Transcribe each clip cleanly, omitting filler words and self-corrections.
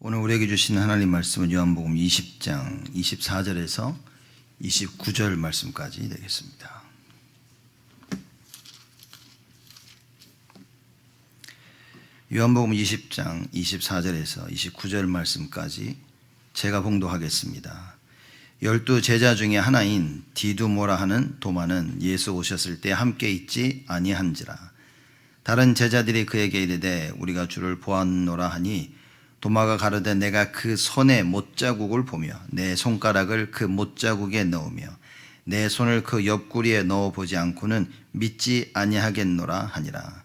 오늘 우리에게 주신 하나님 말씀은 요한복음 20장 24절에서 29절 말씀까지 되겠습니다. 요한복음 20장 24절에서 29절 말씀까지 제가 봉독하겠습니다. 12 제자 중에 하나인 디두모라 하는 도마는 예수 오셨을 때 함께 있지 아니한지라. 다른 제자들이 그에게 이르되 우리가 주를 보았노라 하니 도마가 가로되 내가 그 손에 못자국을 보며 내 손가락을 그 못자국에 넣으며 내 손을 그 옆구리에 넣어보지 않고는 믿지 아니하겠노라 하니라.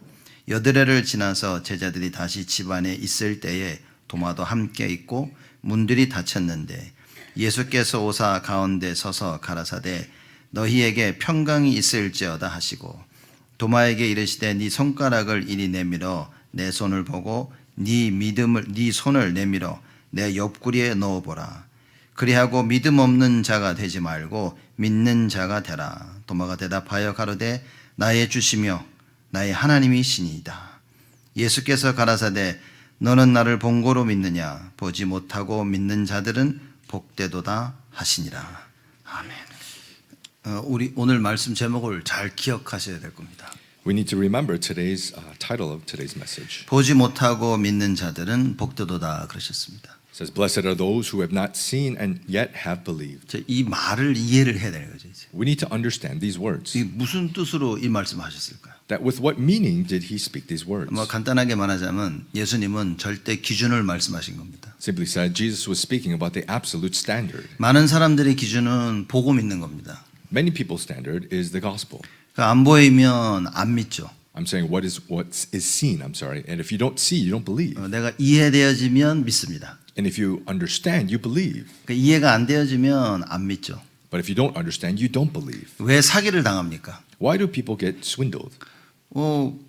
여드레를 지나서 제자들이 다시 집 안에 있을 때에 도마도 함께 있고 문들이 닫혔는데 예수께서 오사 가운데 서서 가라사대 너희에게 평강이 있을지어다 하시고 도마에게 이르시되 네 손가락을 이리 내밀어 내 손을 보고 네 손을 내밀어 내 옆구리에 넣어보라. 그리하고 믿음 없는 자가 되지 말고 믿는 자가 되라. 도마가 대답하여 가로되 나의 주시며 나의 하나님이시니이다. 예수께서 가라사대 너는 나를 본고로 믿느냐? 보지 못하고 믿는 자들은 복되도다 하시니라. 아멘. 우리 오늘 말씀 제목을 잘 기억하셔야 될 겁니다. We need to remember today's title of today's message. 보지 못하고 믿는 자들은 복되도다 그러셨습니다. It says, "Blessed are those who have not seen and yet have believed." 이 말을 이해를 해야 되는 거죠. 이제. We need to understand these words. 이 무슨 뜻으로 이 말씀하셨을까요? That with what meaning did he speak these words? 간단하게 말하자면 예수님은 절대 기준을 말씀하신 겁니다. Simply said, Jesus was speaking about the absolute standard. 많은 사람들의 기준은 보고 믿는 겁니다. Many people's standard is the gospel. 안 보이면 안 믿죠. I'm saying what is seen. I'm sorry. And if you don't see, you don't believe. 내가 이해되어지면 믿습니다. And if you understand, you believe. 이해가 안 되어지면 안 믿죠. But if you don't understand, you don't believe. 왜 사기를 당합니까? Why do people get swindled?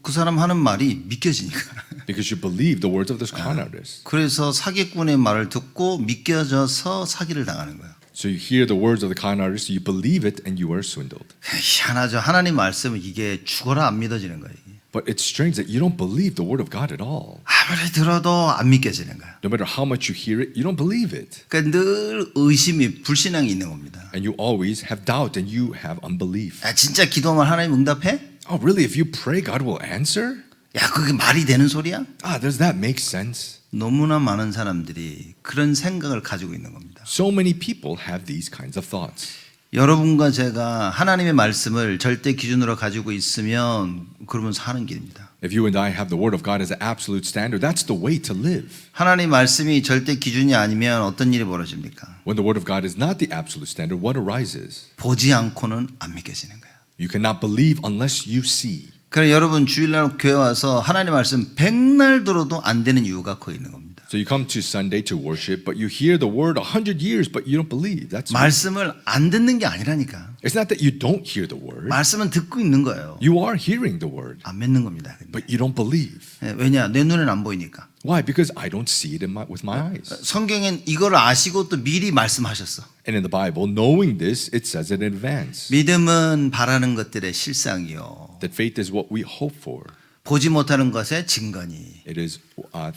그 사람 하는 말이 믿겨지니까. Because you believe the words of this con artist. 그래서 사기꾼의 말을 듣고 믿겨져서 사기를 당하는 거예요. So you hear the words of the con artist, you believe it, and you are swindled. 희한하죠. 하나님 말씀은 이게 죽어라 안 믿어지는 거예요. But it's strange that you don't believe the word of God at all. 아무리 들어도 안 믿겨지는 거예요. No matter how much you hear it, you don't believe it. 그러니까 늘 의심이 불신앙이 있는 겁니다. And you always have doubt and you have unbelief. 진짜 기도하면 하나님 응답해? Oh, really? If you pray, God will answer? 그게 말이 되는 소리야? Does that make sense? 너무나 많은 사람들이 그런 생각을 가지고 있는 겁니다. So many people have these kinds of thoughts. 여러분과 제가 하나님의 말씀을 절대 기준으로 가지고 있으면 그러면 사는 길입니다. If you and I have the word of God as an absolute standard, that's the way to live. 하나님 말씀이 절대 기준이 아니면 어떤 일이 벌어집니까? When the word of God is not the absolute standard, what arises? 보지 않고는 안 믿겨지는 거예요. You cannot believe unless you see. 그래서 여러분 주일날 교회 와서 하나님 말씀 100날 들어도 안 되는 이유가 거기 있는 겁니다. So you come to Sunday to worship, but you hear the word 100 years, but you don't believe. That's 말씀을 안 듣는 게 아니라니까. It's not that you don't hear the word. 말씀은 듣고 있는 거예요. You are hearing the word, 안 믿는 겁니다. 근데. but you don't believe. 왜냐? 내 눈엔 안 보이니까. Why? Because I don't see it with my eyes. 성경엔 이걸 아시고 또 미리 말씀하셨어. And in the Bible, knowing this, it says it in advance. 믿음은 바라는 것들의 실상이요. That faith is what we hope for. 보지 못하는 것의 증거니. It is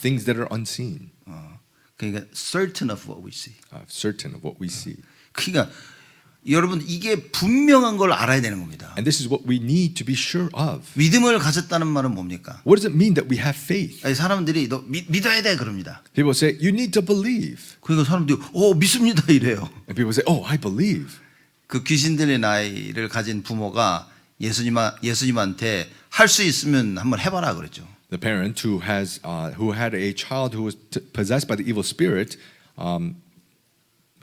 things that are unseen, 그러니까 certain of what we see. certain of what we see. 그러니까 여러분 이게 분명한 걸 알아야 되는 겁니다. And this is what we need to be sure of. 믿음을 가졌다는 말은 뭡니까? What does it mean that we have faith? 사람들이 너 믿어야 돼 그럽니다. People say, you need to believe. 그러니까 사람들이 믿습니다 이래요. And people say, oh, I believe. 그 귀신 들린 아이를 가진 부모가 예수님한테 할 수 있으면 한번 해봐라 그랬죠. The parent who had a child who was possessed by the evil spirit,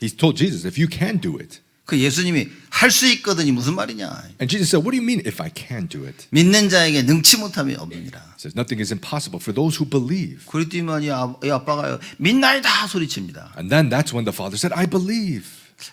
he told Jesus, if you can do it. 그 예수님이 할 수 있거든이 무슨 말이냐? And Jesus said, what do you mean if I can do it? 믿는 자에게 능치 못함이 없느니라. He says, nothing is impossible for those who believe. 그랬더니 아빠가 믿나이다 소리칩니다. And then that's when the father said, I believe.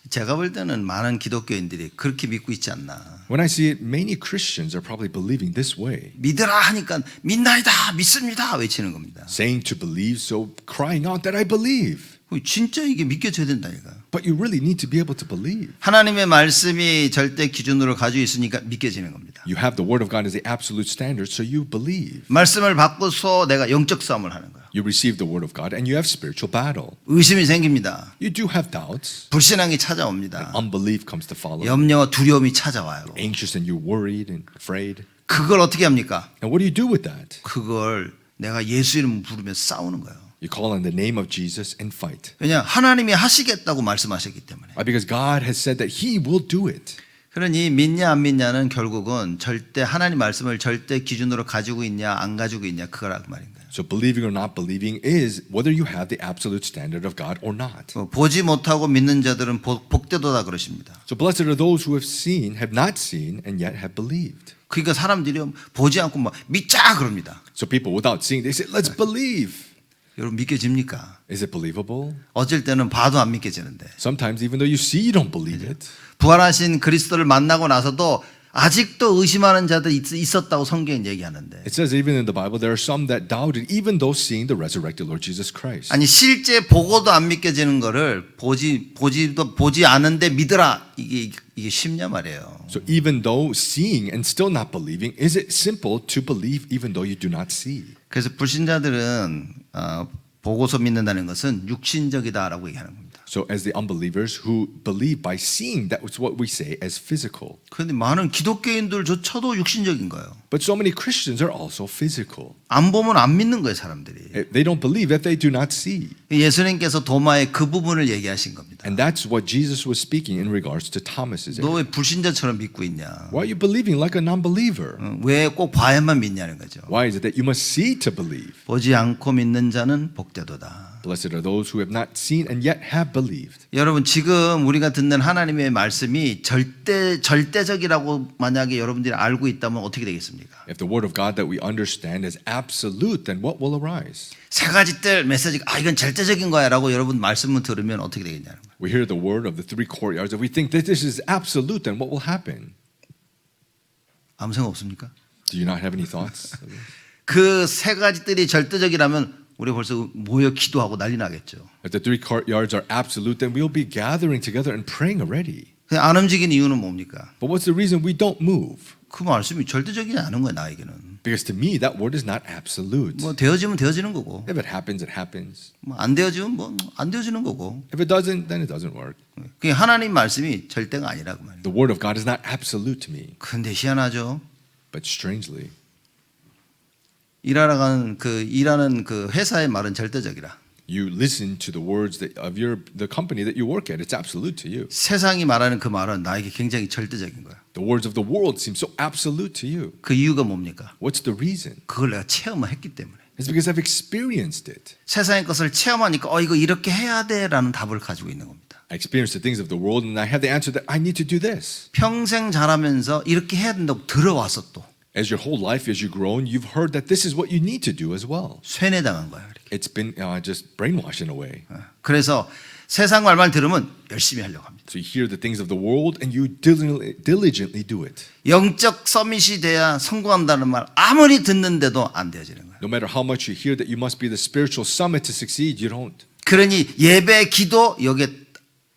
제가 볼 때는 많은 기독교인들이 그렇게 믿고 있지 않나. When I see it, many Christians are probably believing this way. 믿으라 하니까 믿나이다 믿습니다 외치는 겁니다. Saying to believe, so crying out that I believe. 진짜 이게 믿겨져야 된다니까. But you really need to be able to believe. 하나님의 말씀이 절대 기준으로 가지고 있으니까 믿겨지는 겁니다. You have the word of God as the absolute standard, so you believe. 말씀을 받고서 내가 영적 싸움을 하는 거예요. You receive the word of God and you have spiritual battle. 의심이 생깁니다. You do have doubts. 불신앙이 찾아옵니다. Unbelief comes to follow. 염려와 두려움이 찾아와요. Anxious and you're worried and afraid. 그걸 어떻게 합니까? And what do you do with that? 그걸 내가 예수 이름 부르며 싸우는 거예요. You call on the name of Jesus and fight. 왜냐 하나님이 하시겠다고 말씀하셨기 때문에. Why? Because God has said that He will do it. 그러니 믿냐 안 믿냐는 결국은 절대 하나님 말씀을 절대 기준으로 가지고 있냐 안 가지고 있냐 그거라고 말인 거예요. So believing or not believing is whether you have the absolute standard of God or not. 보지 못하고 믿는 자들은 복되도다 그러십니다. So blessed are those who have not seen, and yet have believed. 그러니까 사람들이 보지 않고 막 믿자 그럽니다. So people without seeing, they say, let's believe. 여러분 믿겨집니까? Is it believable? 어쩔 때는 봐도 안 믿겨지는데 Sometimes even though you see, you don't believe it. 부활하신 그리스도를 만나고 나서도 아직도 의심하는 자들이 있었다고 성경은 얘기하는데 It says even in the Bible there are some that doubted even though seeing the resurrected Lord Jesus Christ. 아니 실제 보고도 안 믿겨지는 거를 보지 않은데 믿으라 이게 쉽냐 말이에요. So even though seeing and still not believing, is it simple to believe even though you do not see? 그래서 불신자들은 보고서 믿는다는 것은 육신적이다라고 얘기하는 겁니다. So as the unbelievers who believe by seeing, that's what we say as physical. 그런데 많은 기독교인들조차도 육신적인 거예요. But so many Christians are also physical. 안 보면 안 믿는 거예요, 사람들이. They don't believe if they do not see. 예수님께서 도마의 그 부분을 얘기하신 겁니다. And that's what Jesus was speaking in regards to Thomas's 너 area. 왜 불신자처럼 믿고 있냐? Why are you believing like a non-believer? 왜 꼭 봐야만 믿냐는 거죠. Why is it that you must see to believe? 보지 않고 믿는 자는 복되도다. Blessed are those who have not seen and yet have believed. 여러분 지금 우리가 듣는 하나님의 말씀이 절대적이라고 만약에 여러분들이 알고 있다면 어떻게 되겠습니까? If the word of God that we understand is absolute, then what will arise? 세 가지 뜰 메시지가 이건 절대적인 거야라고 여러분 말씀을 들으면 어떻게 되겠냐는 거예요. We hear the word of the three courtyards. If we think that this is absolute, then what will happen? 아무 생각 없습니까? Do you not have any thoughts? 그 세 가지 뜰이 절대적이라면 우리 벌써 모여 기도하고 난리 나겠죠. If the three courtyards are absolute, then we'll be gathering together and praying already. 그냥 안 움직이는 이유는 뭡니까? But what's the reason we don't move? 그 말씀이 절대적이지 않은 거예요, 나에게는. Because to me, that word is not absolute. 뭐 되어지면 되어지는 거고, If it happens, it happens. 뭐 안 되어지면 뭐 안 되어지는 거고. If it doesn't, then it doesn't work. 그게 하나님 말씀이 절대가 아니라고 말이에요. The word of God is not absolute to me. 근데 희한하죠. But strangely, 일하는 그 회사의 말은 절대적이라. you listen to the words of the company that you work at. It's absolute to you. 세상이 말하는 그 말은 나에게 굉장히 절대적인 거야. The words of the world seem so absolute to you. 그 이유가 뭡니까? What's the reason? 그걸 내가 체험을 했기 때문에. It's because I've experienced it. 세상의 것을 체험하니까 이거 이렇게 해야 돼라는 답을 가지고 있는 겁니다. I experienced the things of the world and I have the answer that I need to do this. 평생 자라면서 이렇게 해야 된다고 들어와서 또 As your whole life, as you've grown, you've heard that this is what you need to do as well. 쇠뇌당한 거야. 이렇게. It's been just brainwashed in a way. 그래서 세상 말만 들으면 열심히 하려고 합니다. So you hear the things of the world and you diligently do it. 영적 서밋이 돼야 성공한다는 말 아무리 듣는데도 안 되어지는 거예요. No matter how much you hear that you must be the spiritual summit to succeed, you don't. 그러니 예배, 기도 여기에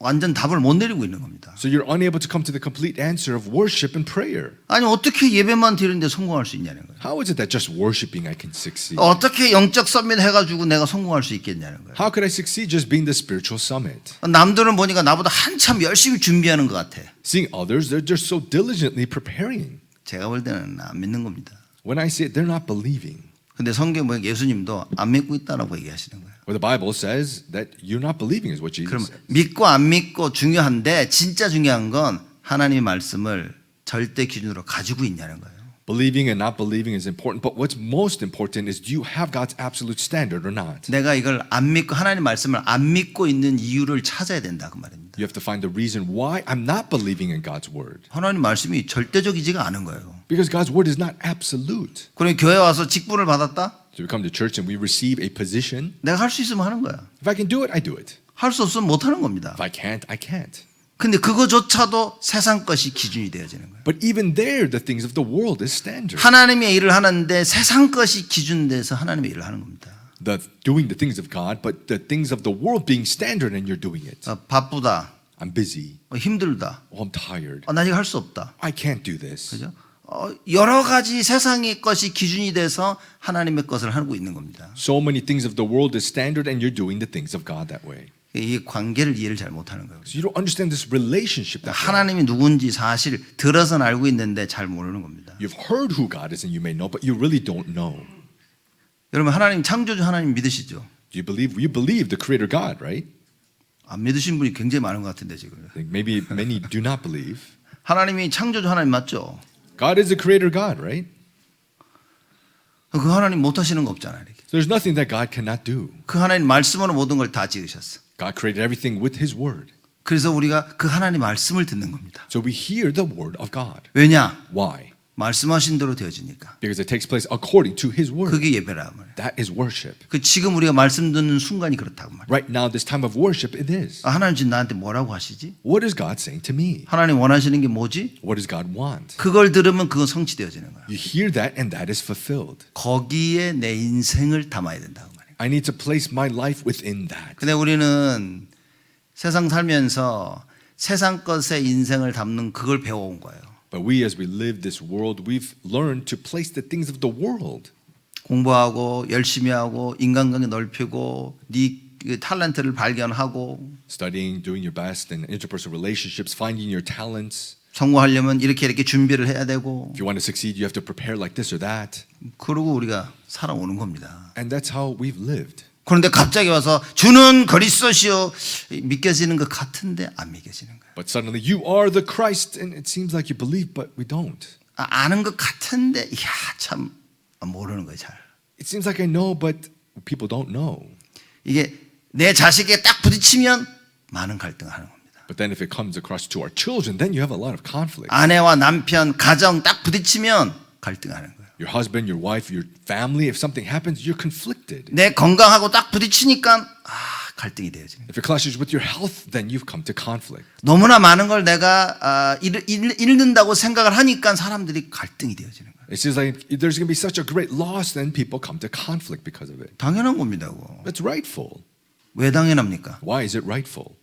완전 답을 못 내리고 있는 겁니다. So you're unable to come to the complete answer of worship and prayer. 아니 어떻게 예배만 드리는데 성공할 수 있냐는 거예요. How is it that just worshiping I can succeed? 어떻게 영적 서밋 해가지고 내가 성공할 수 있겠냐는 거예요. How could I succeed just being the spiritual summit? 남들은 보니까 나보다 한참 열심히 준비하는 것 같아. Seeing others, they're just so diligently preparing. 제가 볼 때는 안 믿는 겁니다. When I see it, they're not believing. 근데 성경 보면 예수님도 안 믿고 있다라고 얘기하시는 거예요. Well, the Bible says that you're not believing is what Jesus 그럼 says. 믿고 안 믿고 중요한데 진짜 중요한 건 하나님의 말씀을 절대 기준으로 가지고 있냐는 거예요. Believing and not believing is important, but what's most important is do you have God's absolute standard or not? 내가 이걸 안 믿고 하나님 말씀을 안 믿고 있는 이유를 찾아야 된다 그 말입니다. You have to find the reason why I'm not believing in God's word. 하나님 말씀이 절대적이지가 않은 거예요. Because God's word is not absolute. 그럼 교회 와서 직분을 받았다? So we come to church and we receive a position. 내가 할 수 있으면 하는 거야. If I can do it, I do it. 할 수 없으면 못 하는 겁니다. If I can't, I can't. 근데 그거조차도 세상 것이 기준이 되어지는 거예요. But even there, the things of the world is standard. 하나님의 일을 하는데 세상 것이 기준돼서 하나님의 일을 하는 겁니다. Doing the things of God, but the things of the world being standard and you're doing it. 바쁘다. I'm busy. 힘들다. Oh, I'm tired. 나 이거 할 수 없다. I can't do this. 그죠? 여러 가지 세상의 것이 기준이 돼서 하나님의 것을 하고 있는 겁니다. So many things of the world is standard and you're doing the things of God that way. 이 관계를 이해를 잘 못하는 거예요. So you don't understand this relationship that way. 하나님이 누군지 사실 들어서는 알고 있는데 잘 모르는 겁니다. You've heard who God is and you may know, but you really don't know. 여러분 하나님 창조주 하나님 믿으시죠? You believe the creator God, right? 안 믿으신 분이 굉장히 많은 것 같은데 지금. I think maybe many do not believe. 하나님이 창조주 하나님 맞죠? God is the creator God, right? 그 하나님 못하시는 거 없잖아요. 이렇게. So there's nothing that God cannot do. 그 하나님 말씀으로 모든 걸 다 지으셨어. God created everything with his word. 그래서 우리가 그 하나님 말씀을 듣는 겁니다. So we hear the word of God. 왜냐? Why? 말씀하신 대로 되어지니까. Because it takes place according to his word. 그게 예배라 말이에요. That is worship. 그 지금 우리가 말씀 듣는 순간이 그렇다고 말이에요. Right now, this time of worship, it is. 하나님 지금 나한테 뭐라고 하시지? What is God saying to me? 하나님 원하시는 게 뭐지? What does God want? 그걸 들으면 그건 성취되어지는 거예요. You hear that and that is fulfilled. 거기에 내 인생을 담아야 된다고 말이에요. I need to place my life within that. 근데 우리는 세상 살면서 세상 것에 인생을 담는 그걸 배워온 거예요. But we, as we live this world, we've learned to place the things of the world. 공부하고 열심히 하고 인간관계 넓히고 네 탤런트를 발견하고 Studying, doing your best in interpersonal relationships, finding your talents. 성공하려면 이렇게 준비를 해야 되고 If you want to succeed, you have to prepare like this or that. 그러고 우리가 살아오는 겁니다. And that's how we've lived. 그런데 갑자기 와서 주는 그리스도시요 믿겨지는 것 같은데 안 믿겨지는 거예요. But suddenly, you are the Christ, and it seems like you believe, but we don't. 아는 것 같은데 참 모르는 거예요. 잘. It seems like I know, but people don't know. 이게 내 자식에 딱 부딪히면 많은 갈등을 하는 겁니다. But then if it comes across to our children, then you have a lot of conflict. 아내와 남편, 가정 딱 부딪히면 갈등하는 거예요. Your husband, your wife, your family, if something happens, you're conflicted. 내 건강하고 딱 부딪히니까 갈등이 되어지는 거예요. If it clashes with your health, then you've come to conflict. 너무나 많은 걸 내가 잃는다고 생각을 하니까 사람들이 갈등이 되어지는 거예요. It seems like there's going to be such a great loss, then people come to conflict because of it. 당연한 겁니다. 그거. That's rightful. 왜 당연합니까? Why is it rightful?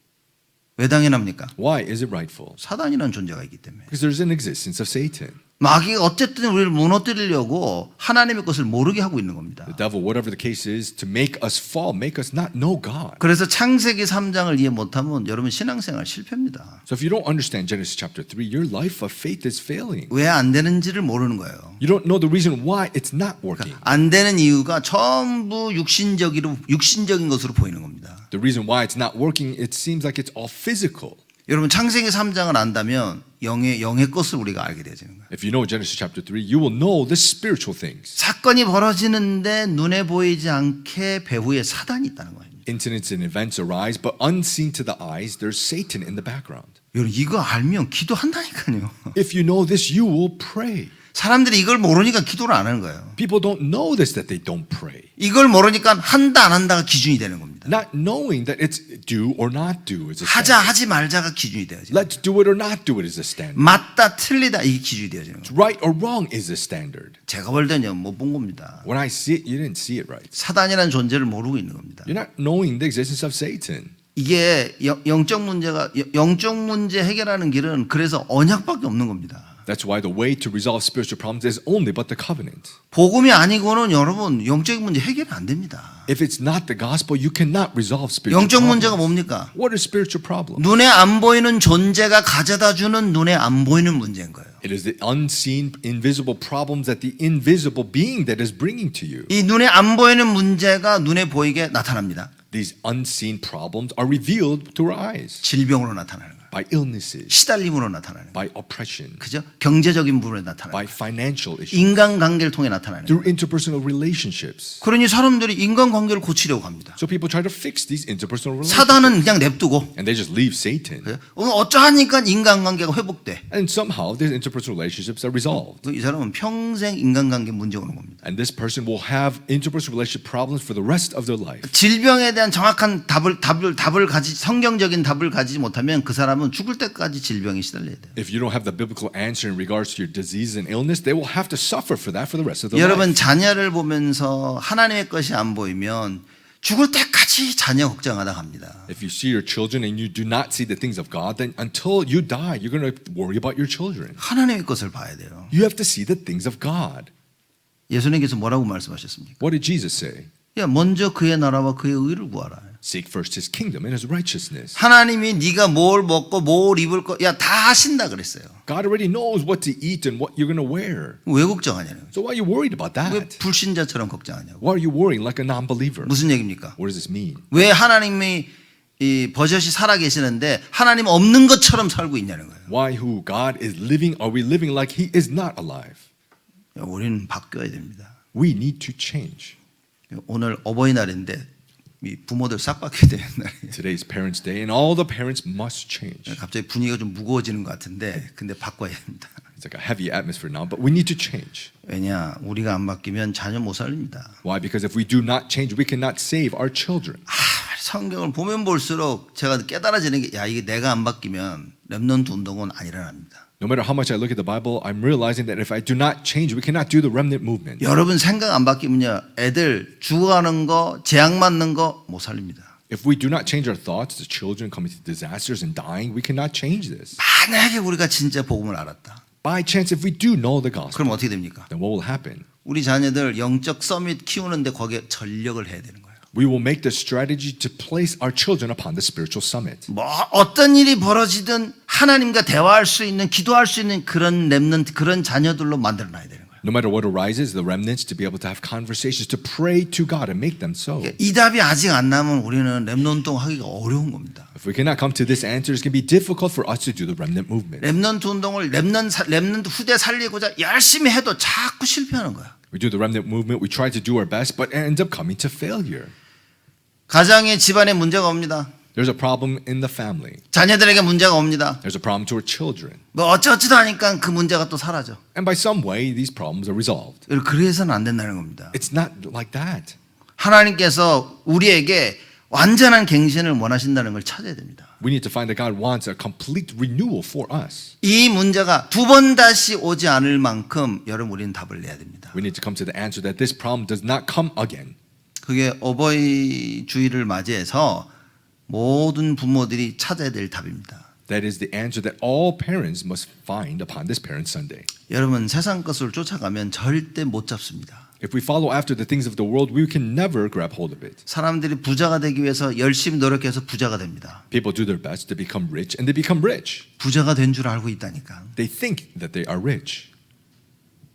왜 당연합니까? Why is it rightful? 사단이라는 존재가 있기 때문에. Because there's an existence of Satan. 마귀가 어쨌든 우리를 무너뜨리려고 하나님의 것을 모르게 하고 있는 겁니다. The devil, whatever the case is, to make us fall, make us not know God. 그래서 창세기 3장을 이해 못하면 여러분 신앙생활 실패입니다. So if you don't understand Genesis chapter 3, your life of faith is failing. 왜 안 되는지를 모르는 거예요. You don't know the reason why it's not working. 안 되는 이유가 전부 육신적인 것으로 보이는 겁니다. The reason why it's not working, it seems like it's all physical. 여러분 창세기 3장을 안다면 영의 것을 우리가 알게 되는 거예요. If you know Genesis chapter 3, you will know the spiritual things. 사건이 벌어지는데 눈에 보이지 않게 배후에 사단이 있다는 거예요. Incidents and events arise, but unseen to the eyes, there's Satan in the background. 여러분 이거 알면 기도한다니까요. If you know this, you will pray. 사람들이 이걸 모르니까 기도를 안 하는 거예요. People don't know this, that they don't pray. 이걸 모르니까 한다 안 한다가 기준이 되는 겁니다. Not knowing that it's do or not do is a 하자 standard. 하지 말자가 기준이 되어져. Let's do it or not do it is a standard. 맞다 틀리다 이게 기준이 되어지는 거예요. Right or wrong is a standard. 제가 볼 때는 못 본 겁니다. When I see it, you didn't see it right. 사단이라는 존재를 모르고 있는 겁니다. You're not knowing the existence of Satan. 이게 영적 문제 해결하는 길은 그래서 언약밖에 없는 겁니다. That's why the way to resolve spiritual problems is only but the covenant. 복음이 아니고는 여러분 영적 문제 해결이 안 됩니다. If it's not the gospel, you cannot resolve spiritual 영적 문제가 problems. 뭡니까? What are spiritual problems? 눈에 안 보이는 존재가 가져다 주는 눈에 안 보이는 문제인 거예요. It is the unseen, invisible problems that the invisible being that is bringing to you. 이 눈에 안 보이는 문제가 눈에 보이게 나타납니다. These unseen problems are revealed to our eyes 질병으로 나타나는 거예요. by illnesses, 시달림으로 나타나는 거예요. by oppression, 그죠? 경제적인 부분에 나타나는 by 거예요. financial issues, 인간관계를 통해 나타나는 거예요. through interpersonal relationships. 그러니 사람들이 인간관계를 고치려고 합니다. So people try to fix these interpersonal relationships. 사단은 그냥 냅두고 And they just leave Satan. 어쩌하니까 인간관계가 회복돼. And somehow these interpersonal relationships are resolved. 이 사람은 평생 인간관계 문제 오는 겁니다. And this person will have interpersonal relationship problems for the rest of their life. 질병에 대한 정확한 성경적인 답을 가지지 못하면 그 사람은 죽을 때까지 질병에 시달려야 돼요. If you don't have the biblical answer in regards to your disease and illness, they will have to suffer for that for the rest of their 여러분 life. 자녀를 보면서 하나님의 것이 안 보이면 죽을 때까지 자녀 걱정하다 갑니다. If you see your children and you do not see the things of God, then until you die, you're going to worry about your children. 하나님의 것을 봐야 돼요. You have to see the things of God. 예수님께서 뭐라고 말씀하셨습니까? What did Jesus say? 야, 먼저 그의 나라와 그의 의를 구하라. Seek first his kingdom and his righteousness. 하나님이 네가 뭘 먹고 뭘 입을 거, 야, 다 하신다 그랬어요. God already knows what to eat and what you're going to wear. 왜 걱정하냐는 거예요. So why are you worried about 왜 that? 불신자처럼 걱정하냐고. Why are you worrying like a non-believer? 무슨 얘기입니까? What does this mean? 왜 하나님이 이 버젓이 살아 계시는데 하나님 없는 것처럼 살고 있냐는 거예요. Why who God is living, are we living like he is not alive? 야, 우리는 바뀌어야 됩니다. We need to change. 오늘 어버이날인데 이 부모들 싹 바뀌어야 되는 날이에요. Today's Parents' Day and all the parents must change. 갑자기 분위기가 좀 무거워지는 것 같은데 근데 바꿔야 됩니다. It's like a heavy atmosphere now, but we need to change. 왜냐? 우리가 안 바뀌면 자녀 못 살립니다. Why? Because if we do not change, we cannot save our children. 성경을 보면 볼수록 제가 깨달아지는 게 야, 이게 내가 안 바뀌면 렘넌트 운동은 안 일어납니다. No matter how much I look at the Bible, I'm realizing that if I do not change, we cannot do the remnant movement. 여러분 생각 안 바뀌면요. 애들 죽어가는 거, 재앙 맞는 거 못 살립니다. If we do not change our thoughts, the children coming to disasters and dying, we cannot change this. 만약에 우리가 진짜 복음을 알았다. By chance, if we do know the gospel, 그럼 어떻게 됩니까? then what will happen? 우리 자녀들 영적 서밋 키우는데 거기에 전력을 해야 되는 거예요. We will make the strategy to place our children upon the spiritual summit. 뭐 어떤 일이 벌어지든 하나님과 대화할 수 있는 기도할 수 있는 그런 렘넌트 그런 자녀들로 만들어놔야 되는 거예요. No matter what arises, the remnants to be able to have conversations, to pray to God and make them so. 이 답이 아직 안 나면 우리는 렘넌트 하기가 어려운 겁니다. If we cannot come to this answer, it's going to be difficult for us to do the remnant movement. 렘넌트 운동을 렘넌트 후대 살리고자 열심히 해도 자꾸 실패하는 거야. We do the remnant movement, we try to do our best, but it ends up coming to failure. 가정에 집안에 문제가 옵니다. There's a problem in the family. 자녀들에게 문제가 옵니다. There's a problem to our children. 뭐 어쩌지도 하니까 그 문제가 또 사라져. And by some way, these problems are resolved. 그래서는 안 된다는 겁니다. It's not like that. 하나님께서 우리에게 완전한 갱신을 원하신다는 걸 찾아야 됩니다. We need to find that God wants a complete renewal for us. 이 문제가 두 번 다시 오지 않을 만큼 여러분 우리는 답을 내야 됩니다. We need to come to the answer that this problem does not come again. 그게 어버이 주일을 맞이해서 모든 부모들이 찾아야 될 답입니다. That is the answer that all parents must find upon this Parents' Sunday. 여러분 세상 것을 쫓아가면 절대 못 잡습니다. If we follow after the things of the world, we can never grab hold of it. 사람들이 부자가 되기 위해서 열심히 노력해서 부자가 됩니다. People do their best to become rich, and they become rich. 부자가 된 줄 알고 있다니까. They think that they are rich.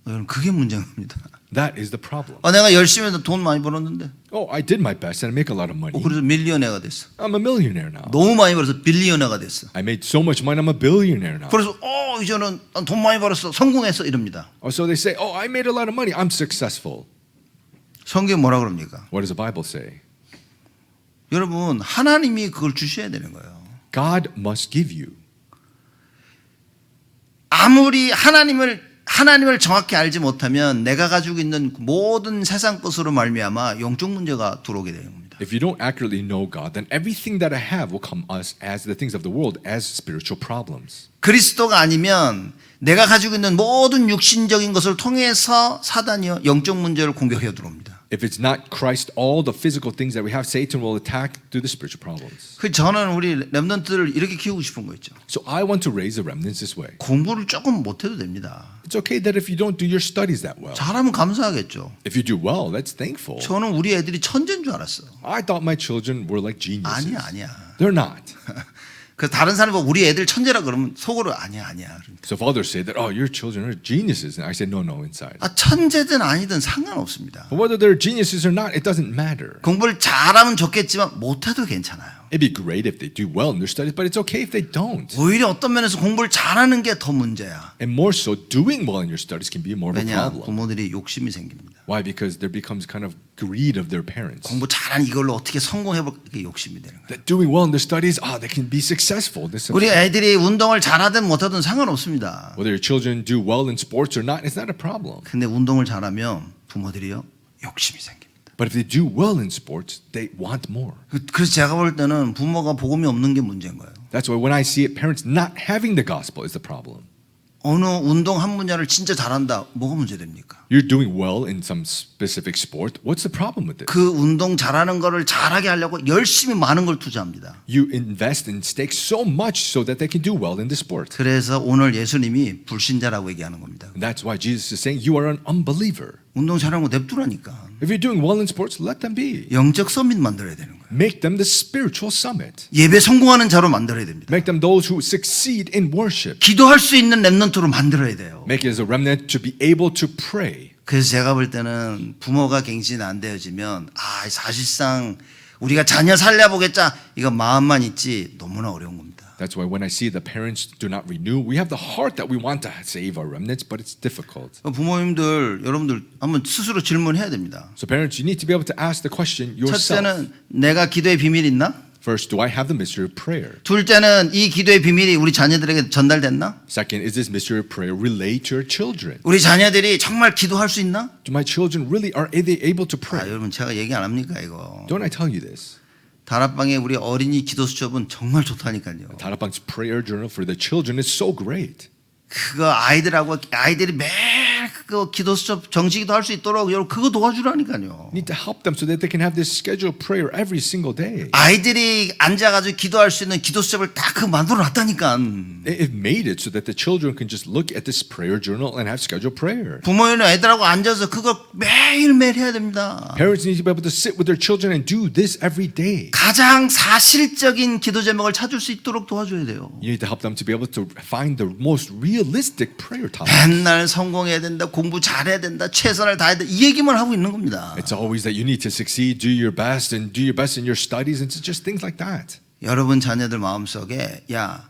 여러분 그게 문제입니다. That is the problem. 내가 열심히 해서 돈 많이 벌었는데 Oh, I did my best and I make a lot of money. 그래서 밀리언어가 됐어. I'm a millionaire now. 너무 많이 벌어서 빌리언어가 됐어. I made so much money, I'm a billionaire now. 그래서 이제는 돈 많이 벌었어. 성공했어 이럽니다. Or so they say, oh, I made a lot of money, I'm successful. 성경이 뭐라 그럽니까? What does the Bible say? 여러분 하나님이 그걸 주셔야 되는 거예요. God must give you. 아무리 하나님을 정확히 알지 못하면 내가 가지고 있는 모든 세상 것으로 말미암아 영적 문제가 들어오게 되는 겁니다. If you don't accurately know God, then everything that I have will come us as the things of the world as spiritual problems. 그리스도가 아니면 내가 가지고 있는 모든 육신적인 것을 통해서 사단이요 영적 문제를 공격해 들어옵니다. If it's not Christ, all the physical things that we have, Satan will attack through the spiritual problems. 그 저는 우리 렘넌트들을 이렇게 키우고 싶은 거 있죠. So I want to raise the remnants this way. 공부를 조금 못해도 됩니다. It's okay that if you don't do your studies that well. 잘하면 감사하겠죠. If you do well, that's thankful. 저는 우리 애들이 천재인 줄 알았어. I thought my children were like geniuses. 아니야. They're not. 그 다른 사람이 보고 우리 애들 천재라 그러면 속으로 아니야. So if others say that, oh, your children are geniuses, and I say, no, inside. 천재든 아니든 상관없습니다. But whether they're geniuses or not, it doesn't matter. 공부를 잘하면 좋겠지만 못해도 괜찮아요. It'd be great if they do well in their studies, but it's okay if they don't. 오히려 어떤 면에서 공부를 잘하는 게 더 문제야. And more so, doing well in your studies can be more of a 왜냐? problem. 부모들이 욕심이 생깁니다. Why? Because there becomes kind of greed of their parents. 공부 잘한 이걸로 어떻게 성공해볼 게 욕심이 되는 거예요. That doing well in their studies, they can be successful. 우리 애들이 운동을 잘하든 못하든 상관없습니다. Whether your children do well in sports or not, it's not a problem. 근데 운동을 잘하면 부모들이요 욕심이 생깁니다. But if they do well in sports, they want more. 그래서 제가 볼 때는 부모가 복음이 없는 게 문제인 거예요. That's why when I see it, parents not having the gospel is the problem. 어느 운동 한 분야를 진짜 잘한다. 뭐가 문제됩니까? You're doing well in some specific sport. What's the problem with it? 그 운동 잘하는 거를 잘하게 하려고 열심히 많은 걸 투자합니다. You invest and stake so much so that they can do well in the sport. 그래서 오늘 예수님이 불신자라고 얘기하는 겁니다. And that's why Jesus is saying you are an unbeliever. 운동 잘하는 거 냅두라니까. If you're doing well in sports, let them be. 영적 서밋 만들어야 되는 거예요. Make them the spiritual summit. 예배 성공하는 자로 만들어야 됩니다. Make them those who succeed in worship. 기도할 수 있는 렘넌트로 만들어야 돼요. Make it as a remnant to be able to pray. 그래서 제가 볼 때는 부모가 갱신 안 되어지면 사실상 우리가 자녀 살려보겠자 이거 마음만 있지 너무나 어려운 겁니다. That's why when I see the parents do not renew, we have the heart that we want to save our remnants, but it's difficult. 부모님들 여러분들 한번 스스로 질문해야 됩니다. So parents, you need to be able to ask the question yourself. 첫째는 내가 기도의 비밀이 있나? First, do I have the mystery of prayer? 둘째는 이 기도의 비밀이 우리 자녀들에게 전달됐나? Second, is this mystery of prayer relayed to your children? 우리 자녀들이 정말 기도할 수 있나? Do my children really are they able to pray? 여러분 제가 얘기 안 합니까 이거? Don't I tell you this? 다락방에 우리 어린이 기도 수첩은 정말 좋다니까요. Darabang's prayer journal for the children is so great. 그거 아이들이 매일 그 기도 수첩 정식기도 할 수 있도록 여러분 그거 도와주라니까요. You need to help them so that they can have this scheduled prayer every single day. 아이들이 앉아가지고 기도할 수 있는 기도 수첩을 딱 그 만들어 놨다니까. It made it so that the children can just look at this prayer journal and have scheduled prayer. 부모님은 애들하고 앉아서 그거 매일매일 해야 됩니다. Parents need to be able to sit with their children and do this every day. 가장 사실적인 기도 제목을 찾을 수 있도록 도와줘야 돼요. You need to help them to be able to find the most realistic prayer topic. 맨날 성공해야 된다, 공부 잘해야 된다, 최선을 다해야 된다 이 얘기만 하고 있는 겁니다. It's always that you need to succeed, do your best, and do your best in your studies, and it's just things like that. 여러분 자녀들 마음속에 야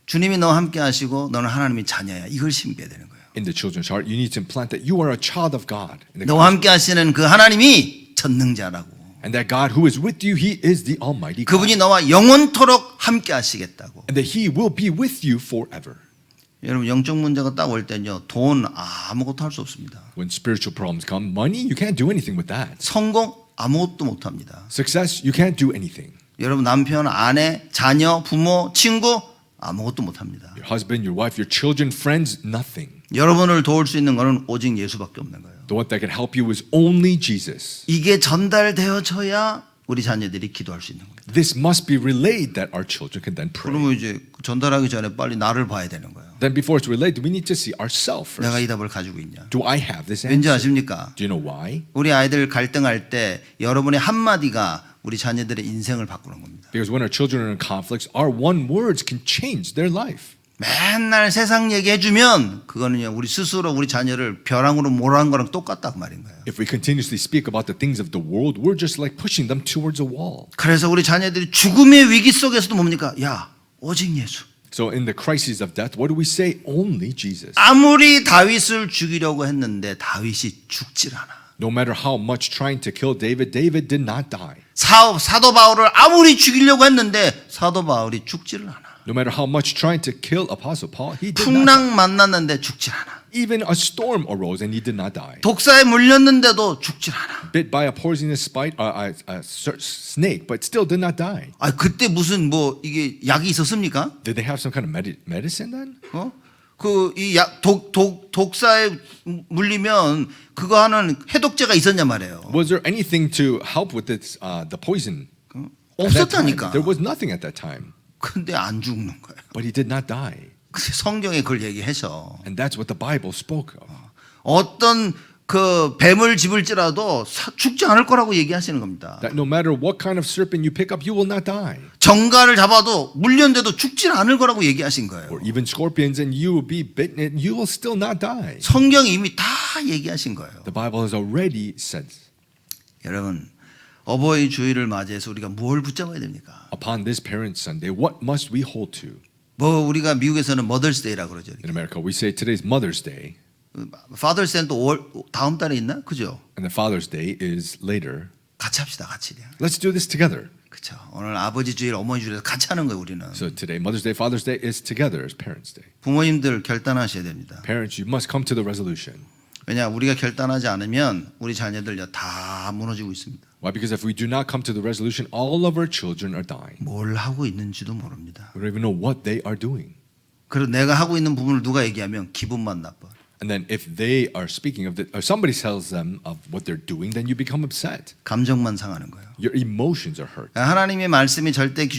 주님이 너와 함께 하시고 너는 하나님의 자녀야 이걸 심겨야 되는 거예요. In the children's heart, you need to implant that you are a child of God. 너와 함께 하시는 그 하나님이 전능자라고. And that God who is with you, He is the Almighty God. 그분이 너와 영원토록 함께 하시겠다고. And that He will be with you forever. 여러분 영적 문제가 딱 올 때는요 돈 아무것도 할 수 없습니다. When spiritual problems come, money, you can't do anything with that. 성공 아무것도 못 합니다. Success, you can't do anything. 여러분 남편, 아내, 자녀, 부모, 친구 아무것도 못 합니다. Your husband, your wife, your children, friends, nothing. 여러분을 도울 수 있는 것은 오직 예수밖에 없는 거예요. The one that can help you is only Jesus. 이게 전달되어져야 우리 자녀들이 기도할 수 있는 겁니다. This must be relayed that our children can then pray. 그러면 이제 전달하기 전에 빨리 나를 봐야 되는 거예요. Then before it's relayed, we need to see ourselves 내가 first. 이 답을 가지고 있냐? Do I have this 왠지 answer? 아십니까? Do you know why? 우리 아이들 갈등할 때 여러분의 한마디가 우리 자녀들의 인생을 바꾸는 겁니다. Because when our children are in conflicts, our one words can change their life. 맨날 세상 얘기해주면 그거는요 우리 스스로 우리 자녀를 벼랑으로 몰아간 거랑 똑같다고 말인 거예요. If we continuously speak about the things of the world, we're just like pushing them towards a wall. 그래서 우리 자녀들이 죽음의 위기 속에서도 뭡니까? 야 오직 예수. So in the crises of death, what do we say? Only Jesus. 아무리 다윗을 죽이려고 했는데 다윗이 죽질 않아. No matter how much trying to kill David, David did not die. 사도 바울을 아무리 죽이려고 했는데 사도 바울이 죽지를 않아. No matter how much trying to kill Apostle Paul, he did not die. 풍랑 만났는데 죽질 않아. Even a storm arose and he did not die. 독사에 물렸는데도 죽질 않아. Bit by a poisonous snake, but still did not die. 아 그때 무슨 뭐 이게 약이 있었습니까? Did they have some kind of medicine then? 그 독사에 물리면 그거 하는 해독제가 있었냐 말이에요. Was there anything to help with this, the poison? 없었다니까. There was nothing at that time. 근데 안 죽는 거예요. But he did not die. 성경에 그걸 얘기해서 And that's what the Bible spoke of. 어떤 그 뱀을 집을지라도 죽지 않을 거라고 얘기하시는 겁니다. That no matter what kind of serpent you pick up, you will not die. 정갈을 잡아도 물렸는데도 죽지 않을 거라고 얘기하신 거예요. Or even scorpions and you will be bitten and you will still not die. 성경이 이미 다 얘기하신 거예요. The Bible has already said. 여러분 어버이 주일을 맞이해서 우리가 뭘 붙잡아야 됩니까? Upon this Parents' Sunday, what must we hold to? 뭐 우리가 미국에서는 머더스 데이라고 그러죠. In America, we say today's Mother's Day, 파더스 데이는 또 다음 달에 있나? 그죠? and the Father's Day is later. 같이 합시다. 같이. Let's do this together. 그렇죠. 오늘 아버지 주일, 어머니 주일 같이 하는 거예요, 우리는. So today, Mother's Day, Father's Day is together as Parents' Day. 부모님들 결단하셔야 됩니다. Parents, you must come to the resolution. 왜냐 우리가 결단하지 않으면 우리 자녀들 다 무너지고 있습니다. Why? Because if we do not come to the resolution, all of our children are dying. 뭘 하고 있는지도 모릅니다. We don't even know what they are doing. 그리고 내가 하고 있는 부분을 누가 얘기하면 기분만 나빠. And then if they are speaking of or somebody tells them of what they're doing, then you become upset. 감정만 상하는 거예요. Your emotions are hurt. 하나님의 말씀이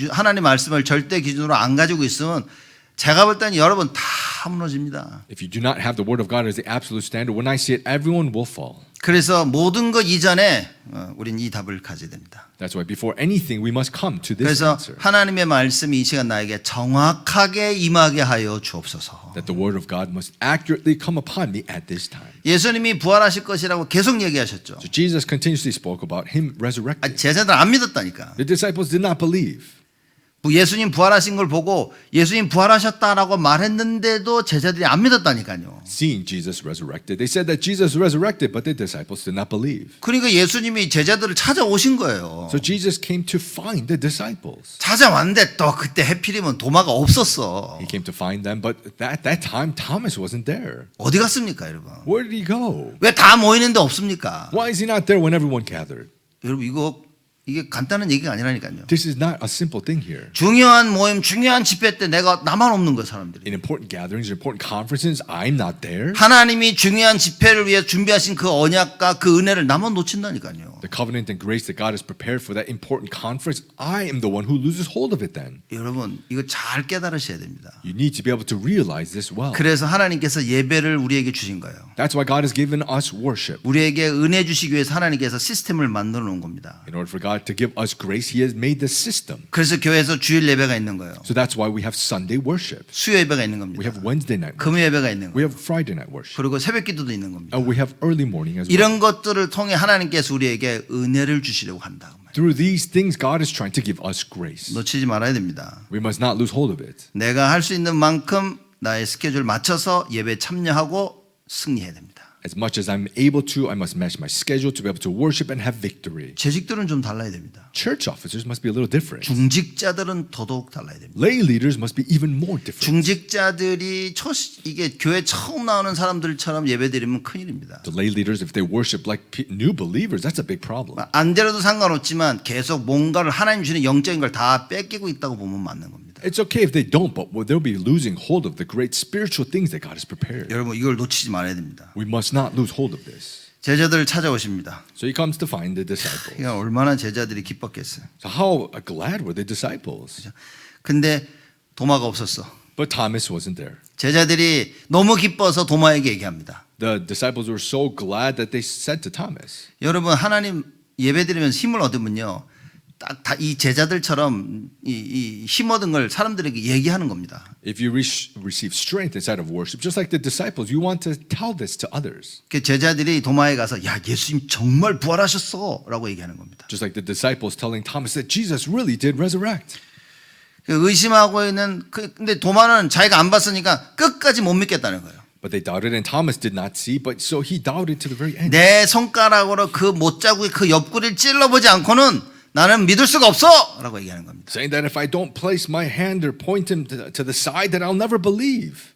하나님 말씀을 절대 기준으로 안 가지고 있으면 제가 볼 때는 여러분 다 무너집니다. If you do not have the word of God as the absolute standard, when I see it, everyone will fall. 그래서 모든 것 이전에 우린 이 답을 가져야 됩니다. That's why before anything, we must come to this 그래서 answer. 하나님의 말씀이 이 시간 나에게 정확하게 임하게 하여 주옵소서. That the word of God must accurately come upon me at this time. 예수님이 부활하실 것이라고 계속 얘기하셨죠. So Jesus continuously spoke about him resurrected. 제자들 안 믿었다니까. The disciples did not believe. 예수님 부활하신 걸 보고 예수님 부활하셨다라고 말했는데도 제자들이 안 믿었다니까요. Seeing Jesus resurrected, they said that Jesus resurrected, but the disciples did not believe. 그러니까 예수님이 제자들을 찾아오신 거예요. So Jesus came to find the disciples. 찾아왔는데 또 그때 해필이면 도마가 없었어. He came to find them, but at that time Thomas wasn't there. 어디 갔습니까, 여러분? Where did he go? 왜 다 모이는데 없습니까? Why is he not there when everyone gathered? 여러분 이게 간단한 얘기가 아니라니까요. This is not a simple thing here. 중요한 모임, 중요한 집회 때 내가 나만 없는 거예요, 사람들이. In important gatherings, important conferences, I'm not there. 하나님이 중요한 집회를 위해 준비하신 그 언약과 그 은혜를 나만 놓친다니까요. The covenant and grace that God has prepared for that important conference, I am the one who loses hold of it then. 여러분 이거 잘 깨달으셔야 됩니다. You need to be able to realize this well. 그래서 하나님께서 예배를 우리에게 주신 거예요. That's why God has given us worship. 우리에게 은혜 주시기 위해서 하나님께서 시스템을 만들어 놓은 겁니다. In order for God to give us grace, He has made the system. 그래서 교회에서 주일 예배가 있는 거예요. So that's why we have Sunday worship. 수요 예배가 있는 We 겁니다. have Wednesday night worship. 금요 예배가 있는 We 거예요. have Friday night worship. 그리고 새벽 기도도 있는 겁니다. And we have early morning as well. 이런 것들을 통해 하나님께서 우리에게 은혜를 주시려고 한다. Through these things, God is trying to give us grace. 놓치지 말아야 됩니다. We must not lose hold of it. 내가 할 수 있는 만큼 나의 스케줄 맞춰서 예배 참여하고 승리해야 됩니다. As much as I'm able to, I must match my schedule to be able to worship and have victory. 재직들은 좀 달라야 됩니다. Church officers must be a little different. 중직자들은 더더욱 달라야 됩니다. Lay leaders must be even more different. 중직자들이 이게 교회 처음 나오는 사람들처럼 예배드리면 큰일입니다. The lay leaders, if they worship like new believers, that's a big problem. 안 되려도 상관없지만 계속 뭔가를 하나님 주는 영적인 걸 다 뺏기고 있다고 보면 맞는 겁니다. It's okay if they don't, but they'll be losing hold of the great spiritual things that God has prepared. 여러분 이걸 놓치지 말아야 됩니다. We must not lose hold of this. 제자들을 찾아오십니다. So He comes to find the disciples. 그러니까 얼마나 제자들이 기뻤겠어요. So how glad were the disciples? 근데 도마가 없었어. But Thomas wasn't there. 제자들이 너무 기뻐서 도마에게 얘기합니다. The disciples were so glad that they said to Thomas, 여러분 하나님 예배드리면서 힘을 얻으면요. 딱 이 제자들처럼 이 힘 얻은 걸 사람들에게 얘기하는 겁니다. if you receive strength inside of worship, just like the disciples, you want to tell this to others. 그 제자들이 도마에 가서 야 예수님 정말 부활하셨어라고 얘기하는 겁니다. Just like the disciples telling Thomas that Jesus really did resurrect. 의심하고 있는 근데 도마는 자기가 안 봤으니까 끝까지 못 믿겠다는 거예요. But they doubted, and Thomas did not see, but so he doubted to the very end. 내 손가락으로 그 못자국의 그 옆구리를 찔러보지 않고는 나는 믿을 수가 없어라고 얘기하는 겁니다. Saying that if I don't place my hand or point him to the side, that I'll never believe.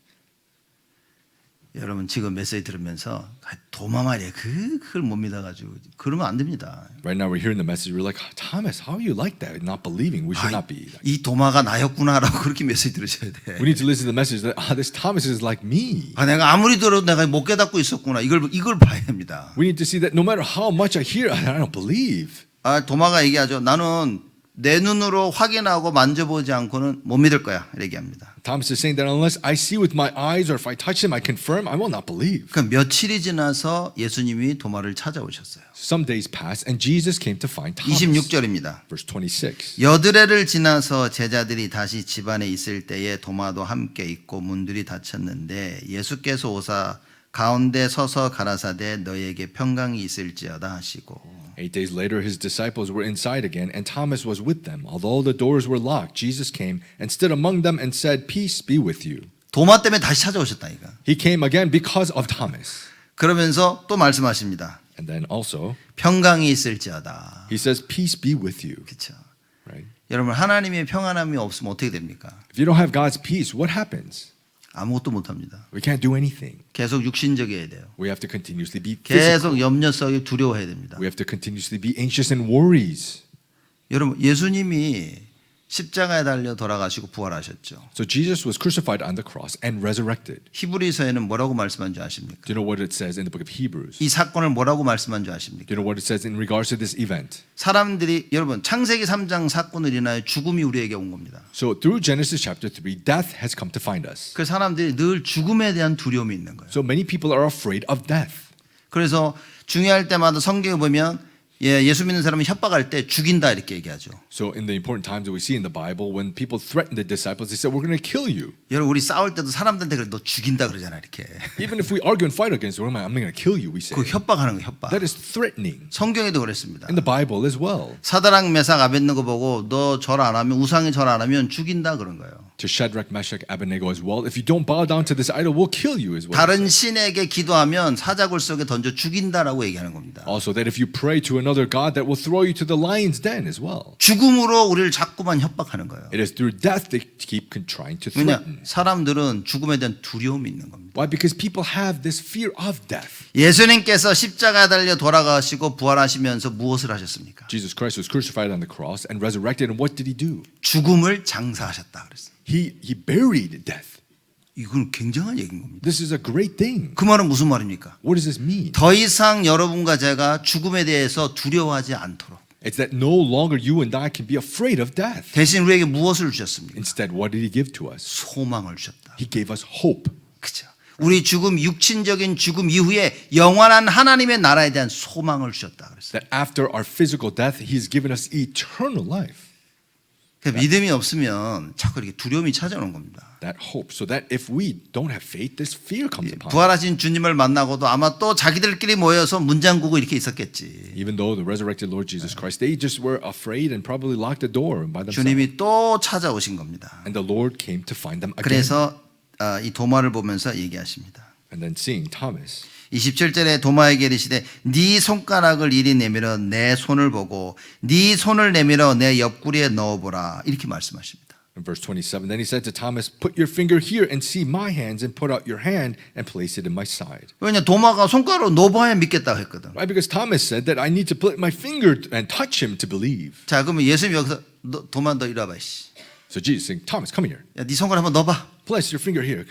여러분 지금 메시지 들으면서 도마 말이야 그걸 못 믿어가지고 그러면 안 됩니다. Right now we're hearing the message. We're like, Thomas, how are you like that? Not believing. We should not be. 이 도마가 나였구나라고 그렇게 메시지 들으셔야 돼. We need to listen to the message that this Thomas is like me. 내가 아무리 들어도 내가 못 깨닫고 있었구나. 이걸 봐야 됩니다. We need to see that no matter how much I hear, I don't believe. 도마가 얘기하죠. 나는 내 눈으로 확인하고 만져보지 않고는 못 믿을 거야. 얘기합니다. Thomas is saying that unless I see with my eyes or if I touch him, I confirm, I will not believe. 그 며칠이 지나서 예수님이 도마를 찾아오셨어요. Some days passed and Jesus came to find Thomas. 26절입니다. Verse 26. 여드레를 지나서 제자들이 다시 집안에 있을 때에 도마도 함께 있고 문들이 닫혔는데 예수께서 오사 가운데 서서 가라사대 너희에게 평강이 있을지어다 하시고 8 days later, his disciples were inside again, and Thomas was with them. Although the doors were locked, Jesus came and stood among them and said, "Peace be with you." 도마 때문에 다시 찾아오셨다니까. He came again because of Thomas. 그러면서 또 말씀하십니다. And then also, 평강이 있을지어다. he says, "Peace be with you." 그렇죠. Right? 여러분 하나님의 평안함이 없으면 어떻게 됩니까? If you don't have God's peace, what happens? 아무것도 못합니다. We can't do anything. 계속 육신적이어야 돼요. We have to continuously be physical. 계속 염려 속에 두려워해야 됩니다. We have to continuously be anxious and worries. 여러분 예수님이 십자가에 달려 돌아가시고 부활하셨죠. So Jesus was crucified on the cross and resurrected. 히브리서에는 뭐라고 말씀한 줄 아십니까? Do you know what it says in the book of Hebrews? 이 사건을 뭐라고 말씀한 줄 아십니까? Do you know what it says in regards to this event? 사람들이 여러분 창세기 3장 사건을 인하여 죽음이 우리에게 온 겁니다. So through Genesis chapter 3, death has come to find us. 그 사람들이 늘 죽음에 대한 두려움이 있는 거예요. So many people are afraid of death. 그래서 중요할 때마다 성경에 보면 예수 믿는 사람이 협박할 때 죽인다 이렇게 얘기하죠. So in the important times that we see in the Bible, when people threaten the disciples, they said, we're going to kill you. 여러분 우리 싸울 때도 사람들한테 그래 너 죽인다 그러잖아 이렇게. Even if we argue and fight against them, I'm going to kill you, we say. 그 협박하는 거 협박. That is threatening. 성경에도 그랬습니다. In the Bible as well. 사드락 메삭 아벳느고 보고 너 절 안 하면 우상이 절 안 하면 죽인다 그런 거예요. To Shadrach, Meshach, Abednego as well. If you don't bow down to this idol, we'll kill you as well. 다른 신에게 기도하면 사자굴 속에 던져 죽인다라고 얘기하는 겁니다. Also that if you pray to another god, that will throw you to the lion's den as well. 죽음으로 우리를 자꾸만 협박하는 거예요. It is through death they keep trying to 왜냐 threaten. 사람들은 죽음에 대한 두려움이 있는 겁니다. Why? Because people have this fear of death. 예수님께서 십자가에 달려 돌아가시고 부활하시면서 무엇을 하셨습니까? Jesus Christ was crucified on the cross and resurrected, and what did he do? 죽음을 장사하셨다 그랬어요. He buried death. 이건 굉장한 얘기인 겁니다. This is a great thing. 그 말은 무슨 말입니까? What does this mean? 더 이상 여러분과 제가 죽음에 대해서 두려워하지 않도록 It's that no longer you and I can be afraid of death. 대신 우리에게 무엇을 주셨습니까? Instead, what did he give to us? 소망을 주셨다. He gave us hope. 그죠? 우리 죽음 육신적인 죽음 이후에 영원한 하나님의 나라에 대한 소망을 주셨다 그랬어요. That after our physical death, he's given us eternal life. 그러니까 믿음이 없으면 자꾸 이렇게 두려움이 찾아오는 겁니다. That hope. So that if we don't have faith, this fear comes upon us. 부활하신 주님을 만나고도 아마 또 자기들끼리 모여서 문 잠그고 이렇게 있었겠지. Even though the resurrected Lord Jesus Christ, they just were afraid and probably locked the door by themselves. 주님이 또 찾아오신 겁니다. And the Lord came to find them again. 그래서 이 도마를 보면서 얘기하십니다. And then seeing Thomas. 27절에 도마에게 이르시되 네 손가락을 이리 내밀어 내 손을 보고 네 손을 내밀어 내 옆구리에 넣어보라 이렇게 말씀하십니다. In verse 27, then he said to Thomas, put your finger here and see my hands, and put out your hand and place it in my side. 왜냐 도마가 손가락으로 넣어봐야 믿겠다고 했거든. Right? Because Thomas said that I need to put my finger and touch him to believe. 자 그러면 예수님이 여기서 도마 너 이리 와봐. So Jesus saying, Thomas, come here. 야, 네 손가락 한번 넣어봐. Place your finger here.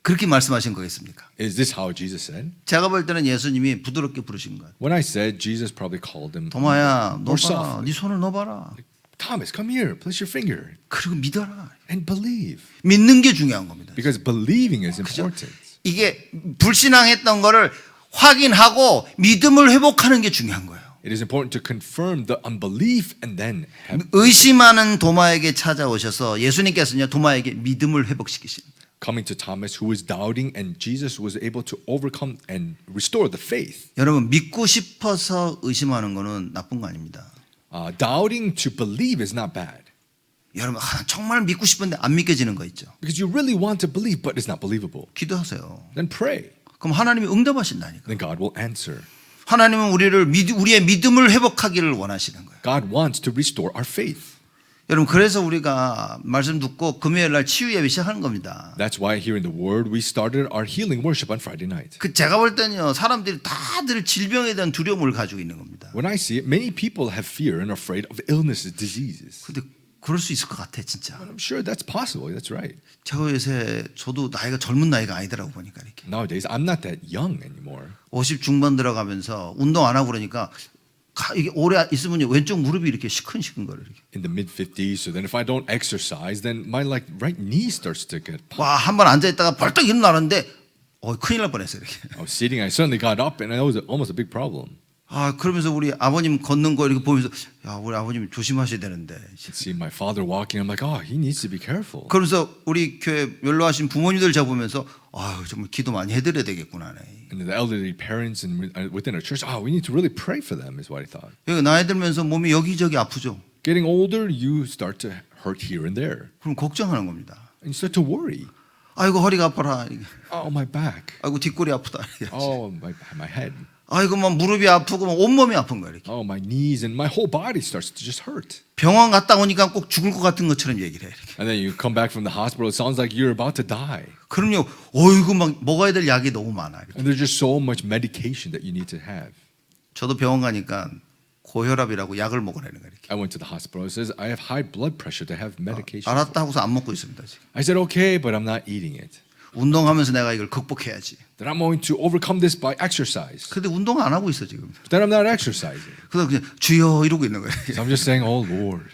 그렇게 말씀하신 거겠습니까? Is this how Jesus said? 제가 볼 때는 예수님이 부드럽게 부르신 거예요. When I said, Jesus probably called him 도마야 more 넣어봐라. softly. 네 손을 넣어봐라. Thomas, come here. Place your finger 그리고 믿어라. and believe. 믿는 게 중요한 겁니다. Because believing is important. 이게 불신앙했던 거를 확인하고 믿음을 회복하는 게 중요한 거예요. It is important to confirm the unbelief and then have, 의심하는 도마에게 찾아오셔서 예수님께서는요 도마에게 믿음을 회복시키십니다. coming to Thomas who was doubting, and Jesus was able to overcome and restore the faith. 여러분 믿고 싶어서 의심하는 거는 나쁜 거 아닙니다. Doubting to believe is not bad. 여러분 정말 믿고 싶은데 안 믿겨지는 거 있죠. Because you really want to believe, but it's not believable. 기도하세요. Then pray. 그럼 하나님이 응답하신다니까. Then God will answer. 하나님은 우리의 믿음을 회복하기를 원하시는 거예요. God wants to restore our faith. 여러분 그래서 우리가 말씀 듣고 금요일 날 치유 예배 시작하는 겁니다. That's why here in the Word we started our healing worship on Friday night. 그 제가 볼 때는요 사람들이 다들 질병에 대한 두려움을 가지고 있는 겁니다. When I see it, many people have fear and are afraid of illnesses, diseases. 근데 그럴 수 있을 것 같아 진짜. I'm sure that's possible. That's right. 제가 요새 저도 나이가 젊은 나이가 아니더라고 보니까 이렇게 Nowadays, I'm not that young anymore. 50 중반 들어가면서 운동 안 하고 그러니까 이게 오래 있으면 왼쪽 무릎이 이렇게 시큰시큰거려 이렇게. In the mid 50s, so then if I don't exercise, then my right knee starts to get popped. 와 한 번 앉아 있다가 벌떡 일어나는데 큰일 날 뻔했어요 이렇게. I was sitting, I suddenly got up, and that was almost a big problem. 아 그러면서 우리 아버님 걷는 거 이렇게 보면서 야 우리 아버님 조심하셔야 되는데. See my father walking, I'm like, oh, he needs to be careful. 그러면서 우리 교회 연로하신 부모님들 잡으면서 아유 정말 기도 많이 해드려야 되겠구나. And the elderly parents and within our church, we need to really pray for them, is what I thought. 여기 나이 들면서 몸이 여기저기 아프죠. Getting older, you start to hurt here and there, 그럼 걱정하는 겁니다. and you start to worry. 아이고 허리가 아파라. Oh, my back. 아이고 뒷골이 아프다. Oh, my head. 아이고 막 무릎이 아프고 막 온몸이 아픈 거야 이렇게. Oh, my knees and my whole body starts to just hurt. 병원 갔다 오니까 꼭 죽을 것 같은 것처럼 얘기를 해 이렇게. And then you come back from the hospital, it sounds like you're about to die. 그럼요. 어이구 막 먹어야 될 약이 너무 많아. 이렇게. And there's just so much medication that you need to have. 저도 병원 가니까 고혈압이라고 약을 먹으라는 거예요. 이렇게. I went to the hospital. It says I have high blood pressure to have medication. 알았다 하고서 안 먹고 있습니다. 지금. I said okay, but I'm not eating it. 운동하면서 내가 이걸 극복해야지. Then I'm going to overcome this by exercise. 근데 운동 안 하고 있어 지금. But then I'm not exercising. 그래서 그냥 주여 이러고 있는 거예요. So I'm just saying, oh Lord.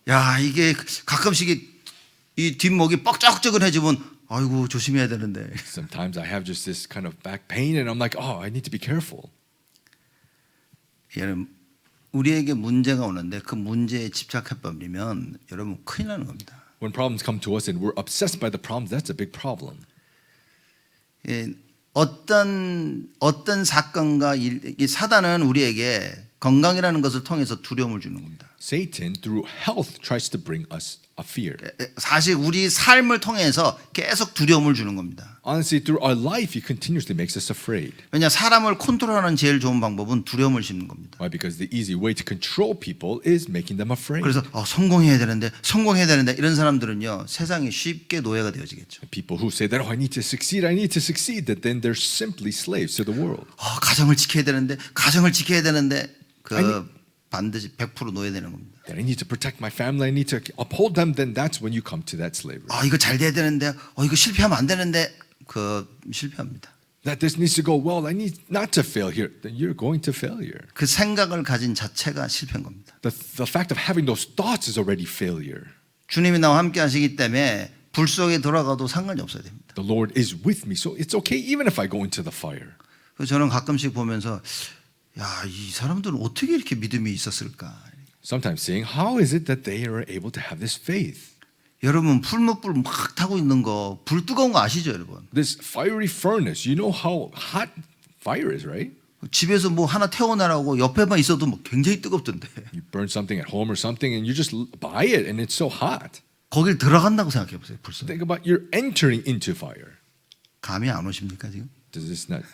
야 이게 가끔씩 이 뒷목이 뻑적지근해지면 아이고 조심해야 되는데. Sometimes I have just this kind of back pain, and I'm like, oh, I need to be careful. 여러분 우리에게 문제가 오는데 그 문제에 집착해 버리면 여러분 큰일 나는 겁니다. When problems come to us and we're obsessed by the problems, that's a big problem. 예, 어떤 사건과 이 사단은 우리에게 건강이라는 것을 통해서 두려움을 주는 겁니다. Satan, through health, tries to bring us a fear. 사실 우리 삶을 통해서 계속 두려움을 주는 겁니다. Honestly, through our life, he continuously makes us afraid. 왜냐 사람을 컨트롤하는 제일 좋은 방법은 두려움을 심는 겁니다. Why? Because the easy way to control people is making them afraid. 그래서 성공해야 되는데 이런 사람들은요 세상에 쉽게 노예가 되어지겠죠. People who say that, oh, I need to succeed, that then they're simply slaves to the world. 가정을 지켜야 되는데 반드시 100% 노예되는 겁니다. That I need to protect my family, I need to uphold them, then that's when you come to that slavery. 이거 잘 돼야 되는데 이거 실패하면 안 되는데 실패합니다. That this needs to go well, I need not to fail here, then you're going to failure. 그 생각을 가진 자체가 실패인 겁니다. The fact of having those thoughts is already failure. 주님이 나와 함께 하시기 때문에 불 속에 들어가도 상관이 없어야 됩니다. The Lord is with me, so it's okay even if I go into the fire. 그래서 저는 가끔씩 보면서 이 사람들은 어떻게 이렇게 믿음이 있었을까? Sometimes saying, how is it that they are able to have this faith? 여러분 풀무불 막 타고 있는 거, 불 뜨거운 거 아시죠, 여러분? This fiery furnace, you know how hot fire is, right? 집에서 뭐 하나 태워내라고 옆에만 있어도 뭐 굉장히 뜨겁던데. You burn something at home or something and you just buy it and it's so hot. 거길 들어간다고 생각해 보세요, 벌써. Think about you're entering into fire. 감이 안 오십니까 지금? Does this not?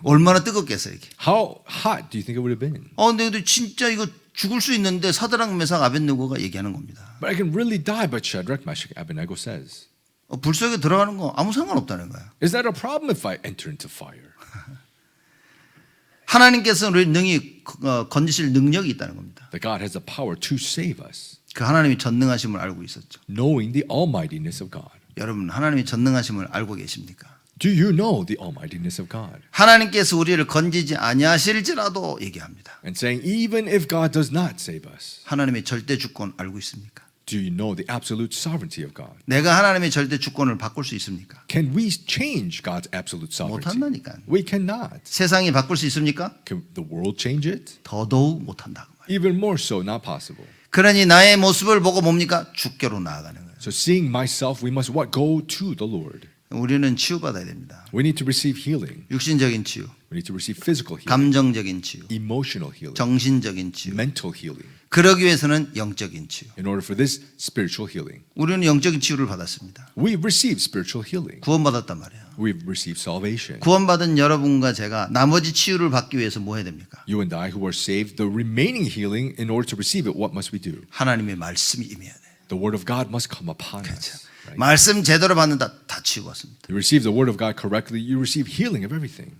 얼마나 뜨겁겠어요 이게? How hot do you think it would have been? 근데 진짜 이거 죽을 수 있는데 사드락 메삭 아벳느고가 얘기하는 겁니다. But I can really die, but Shadrach, Meshach, Abednego says. 불 속에 들어가는 거 아무 상관없다는 거예요. Is that a problem if I enter into fire? 하나님께서는 우리 능히 건지실 능력이 있다는 겁니다. That God has the power to save us, 그 하나님이 전능하심을 알고 있었죠. knowing the almightiness of God. 여러분 하나님이 전능하심을 알고 계십니까? Do you know the almightiness of God? 하나님께서 우리를 건지지 아니하실지라도 얘기합니다. And saying, even if God does not save us, 하나님의 절대 주권 알고 있습니까? do you know the absolute sovereignty of God? 내가 하나님의 절대 주권을 바꿀 수 있습니까? Can we change God's absolute sovereignty? 못한다니까. We cannot. 세상이 바꿀 수 있습니까? Can the world change it? 더더욱 못한다고 말이에요. Even more so, not possible. 그러니 나의 모습을 보고 뭡니까? 주께로 나아가는 거예요. So seeing myself, we must what? Go to the Lord. 우리는 치유받아야 됩니다. We need to receive healing. 육신적인 치유, We need to receive physical healing, 감정적인 치유, emotional healing, 정신적인 치유. mental healing. 그러기 위해서는 영적인 치유. In order for this spiritual healing, 우리는 영적인 치유를 받았습니다. we've received spiritual healing. 구원받았단 말이에요. We've received salvation. 구원받은 여러분과 제가 나머지 치유를 받기 위해서 뭐 해야 됩니까? You and I who are saved, the remaining healing, in order to receive it, what must we do? 하나님의 말씀이 임해야 돼요. The word of God must come upon 그렇죠. us. Right? 말씀 제대로 받는다 다 치유받습니다. You receive the word of God correctly, you receive healing of everything.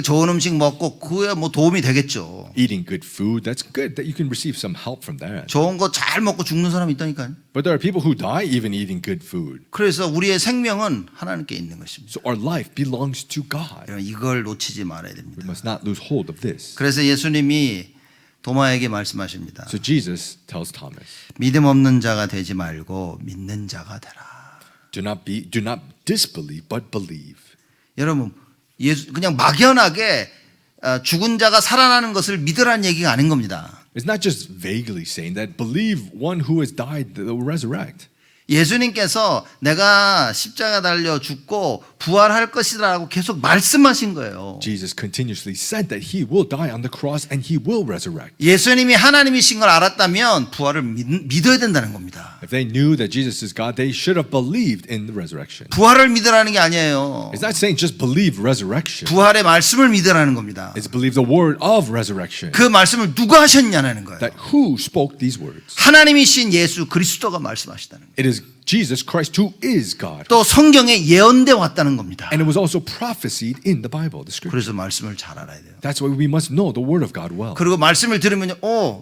좋은 음식 먹고 그에 뭐 도움이 되겠죠. Eating good food, that's good, that you can receive some help from that. 좋은 거 잘 먹고 죽는 사람이 있다니까요. But there are people who die even eating good food. 그래서 우리의 생명은 하나님께 있는 것입니다. So our life belongs to God. 여러분, 이걸 놓치지 말아야 We 됩니다. must not lose hold of this. 그래서 예수님이 도마에게 말씀하십니다. So Jesus tells Thomas, 믿음 없는 자가 되지 말고 믿는 자가 되라. do not disbelieve, but believe. 여러분, 그냥 막연하게 죽은 자가 살아나는 것을 믿으라는 얘기가 아닌 겁니다. It's not just vaguely saying that believe one who has died will resurrect. 예수님께서 내가 십자가 달려 죽고 부활할 것이라고 계속 말씀하신 거예요. Jesus continuously said that he will die on the cross and he will resurrect. 예수님이 하나님이신 걸 알았다면 부활을 믿어야 된다는 겁니다. If they knew that Jesus is God, they should have believed in the resurrection. 부활을 믿으라는 게 아니에요. It's not saying just believe resurrection. 부활의 말씀을 믿으라는 겁니다. It's believe the word of resurrection. 그 말씀을 누가 하셨냐는 거예요. That who spoke these words? 하나님이신 예수 그리스도가 말씀하시다는 거예요. It is Jesus Christ who is God. 또 성경에 예언돼 왔다는 있다는 겁니다. And it was also prophesied in the Bible, the scripture. 그래서 말씀을 잘 알아야 돼요. That's why we must know the word of God well. 그리고 말씀을 들으면